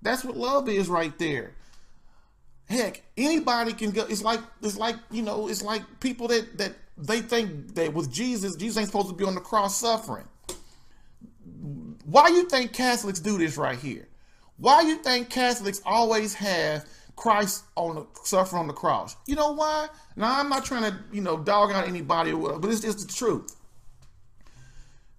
That's what love is right there. Heck, anybody can go. It's like people that they think that with Jesus ain't supposed to be on the cross suffering. Why you think Catholics do this right here? Why you think Catholics always have Christ suffer on the cross? You know why? Now, I'm not trying to, dog out anybody or whatever, but it's just the truth.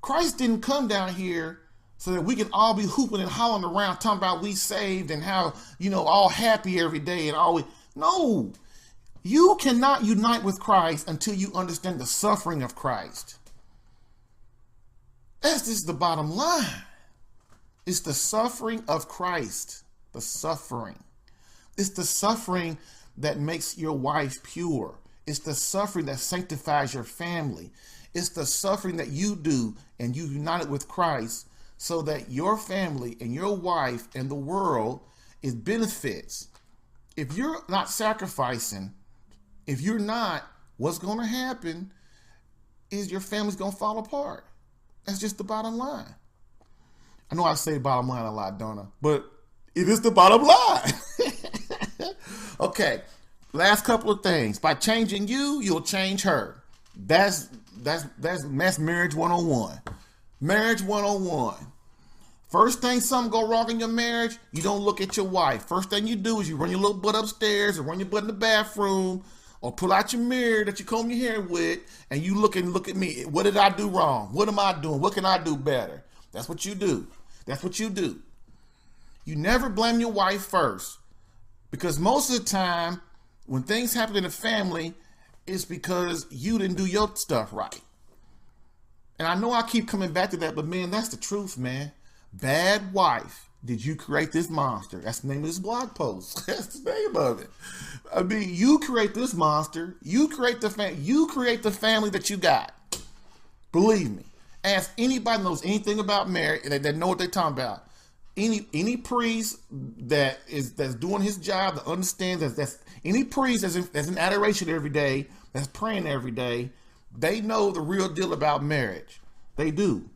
Christ didn't come down here so that we can all be hooping and hollering around talking about we saved and how, all happy every day and always. No, you cannot unite with Christ until you understand the suffering of Christ. That's just the bottom line. It's the suffering of Christ. The suffering. It's the suffering that makes your wife pure. It's the suffering that sanctifies your family. It's the suffering that you do and you united with Christ so that your family and your wife and the world is benefits. If you're not sacrificing, if you're not, what's going to happen is your family's going to fall apart. That's just the bottom line. I know I say bottom line a lot, don't I? But it is the bottom line. Okay, last couple of things. By changing you, you'll change her. That's marriage 101. Marriage 101. First thing something go wrong in your marriage, you don't look at your wife. First thing you do is you run your little butt upstairs or run your butt in the bathroom or pull out your mirror that you comb your hair with and you look at me. What did I do wrong? What am I doing? What can I do better? That's what you do. That's what you do. You never blame your wife first, because most of the time when things happen in the family, it's because you didn't do your stuff right. And I know I keep coming back to that, but man, that's the truth, man. Bad wife, did you create this monster? That's the name of this blog post. That's the name of it. I mean, you create this monster. You create the family that you got. Believe me. Ask anybody who knows anything about marriage that know what they're talking about. Any priest that's doing his job to understand that's any priest that's in adoration every day, that's praying every day, they know the real deal about marriage. They do.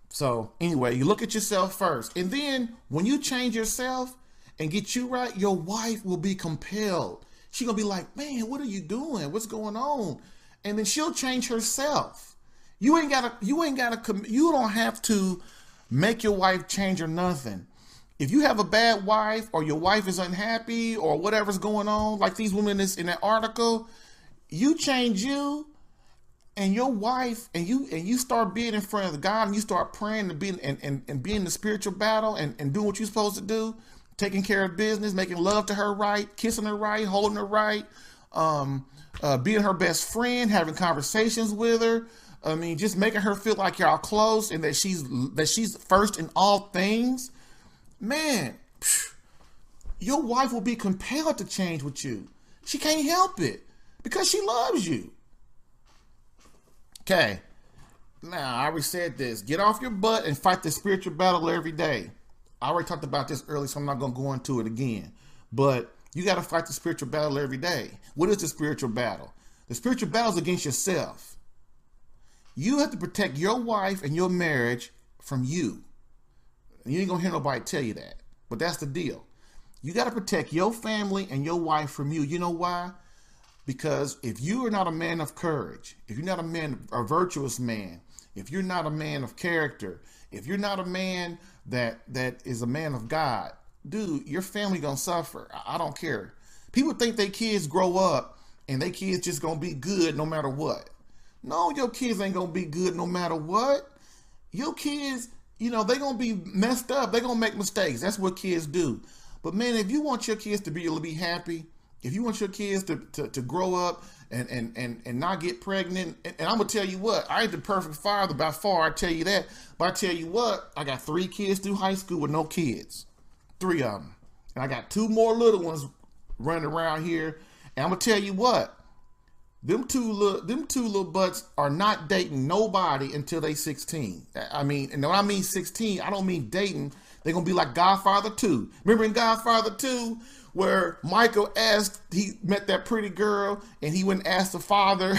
So anyway, you look at yourself first. And then when you change yourself and get you right, your wife will be compelled. She's going to be like, man, what are you doing? What's going on? And then she'll change herself. You don't have to make your wife change or nothing. If you have a bad wife or your wife is unhappy or whatever's going on, like these women in that article, you change you and your wife and you start being in front of God and you start praying and being and being in the spiritual battle and doing what you're supposed to do, taking care of business, making love to her right, kissing her right, holding her right, being her best friend, having conversations with her. I mean, just making her feel like y'all close and that she's first in all things. Man, your wife will be compelled to change with you. She can't help it because she loves you. Okay. Now, I already said this. Get off your butt and fight the spiritual battle every day. I already talked about this earlier, so I'm not going to go into it again. But you got to fight the spiritual battle every day. What is the spiritual battle? The spiritual battle is against yourself. You have to protect your wife and your marriage from you. You ain't gonna hear nobody tell you that, but that's the deal. You got to protect your family and your wife from you. You know why? Because if you are not a man of courage, if you're not a virtuous man, if you're not a man of character, if you're not a man that is a man of God, dude, your family gonna suffer. I don't care. People think their kids grow up and their kids just gonna be good no matter what. No, your kids ain't gonna be good no matter what. Your kids, they gonna be messed up. They gonna make mistakes. That's what kids do. But man, if you want your kids to be happy, if you want your kids to grow up and not get pregnant. And I'm gonna tell you what, I ain't the perfect father by far, I tell you that. But I tell you what, I got 3 kids through high school with no kids. 3 of them. And I got 2 more little ones running around here. And I'm gonna tell you what, them two little butts are not dating nobody until they 16. I mean, and when I mean 16, I don't mean dating. They're gonna be like Godfather 2. Remember in Godfather 2, where Michael he met that pretty girl, and he went and asked the father,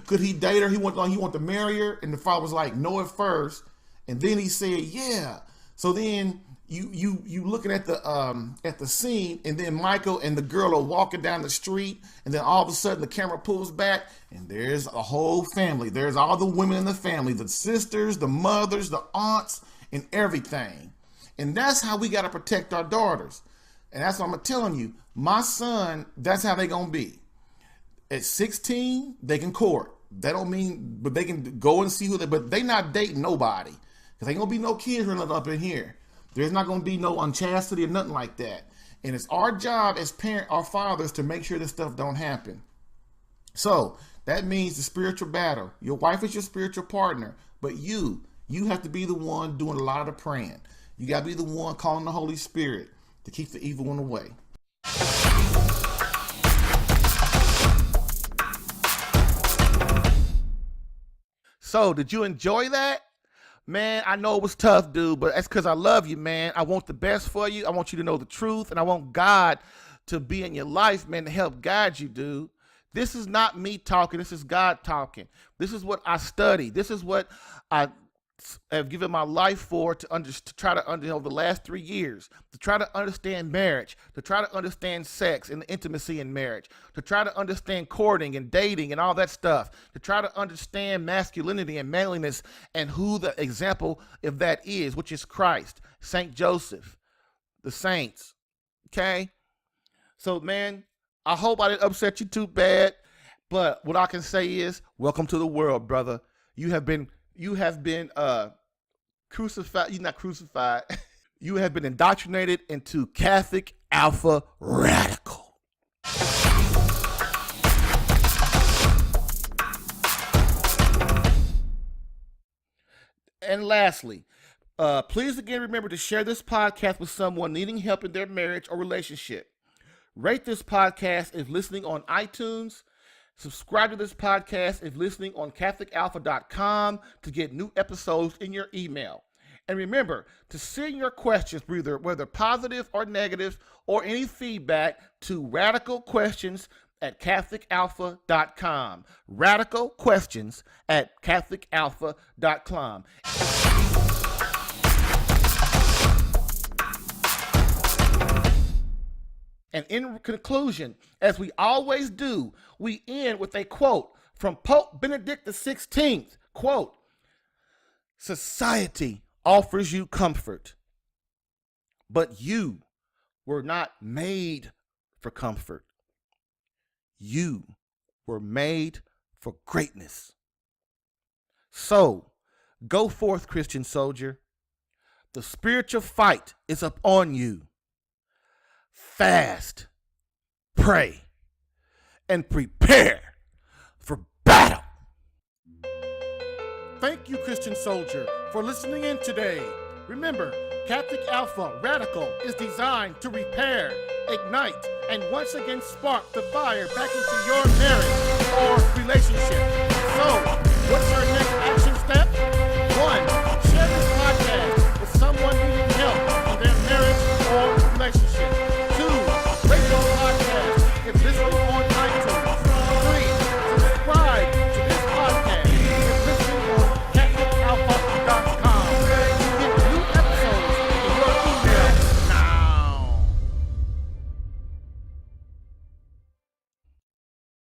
could he date her? He wanted to marry her, and the father was like, no at first, and then he said, yeah. So then you looking at the scene, and then Michael and the girl are walking down the street, and then all of a sudden the camera pulls back, and there's a whole family. There's all the women in the family, the sisters, the mothers, the aunts, and everything. And that's how we got to protect our daughters. And that's what I'm telling you. My son, that's how they going to be. At 16, they can court. That don't mean, but they can go and see but they not dating nobody. Because ain't going to be no kids running up in here. There's not going to be no unchastity or nothing like that. And it's our job as parents, our fathers, to make sure this stuff don't happen. So that means the spiritual battle. Your wife is your spiritual partner, but you have to be the one doing a lot of the praying. You got to be the one calling the Holy Spirit to keep the evil one away. So, did you enjoy that? Man, I know it was tough, dude, but that's because I love you, man. I want the best for you. I want you to know the truth, and I want God to be in your life, man, to help guide you, dude. This is not me talking. This is God talking. This is what I study. This is what I have given my life for to try to understand over the last 3 years, to try to understand marriage, to try to understand sex and the intimacy in marriage, to try to understand courting and dating and all that stuff, to try to understand masculinity and manliness and who the example of that is, which is Christ, Saint Joseph, the saints. Okay? So, man, I hope I didn't upset you too bad, but what I can say is, welcome to the world, brother. You have been crucified. You're not crucified. You have been indoctrinated into Catholic Alpha Radical. And lastly, please again remember to share this podcast with someone needing help in their marriage or relationship. Rate this podcast if listening on iTunes. Subscribe to this podcast if listening on CatholicAlpha.com to get new episodes in your email. And remember to send your questions, whether positive or negative, or any feedback to RadicalQuestions at CatholicAlpha.com. RadicalQuestions at CatholicAlpha.com. And in conclusion, as we always do, we end with a quote from Pope Benedict XVI. Quote, "Society offers you comfort, but you were not made for comfort. You were made for greatness. So, go forth, Christian soldier. The spiritual fight is upon you. Fast, pray, and prepare for battle." Thank you, Christian soldier, for listening in today. Remember, Catholic Alpha Radical is designed to repair, ignite, and once again spark the fire back into your marriage.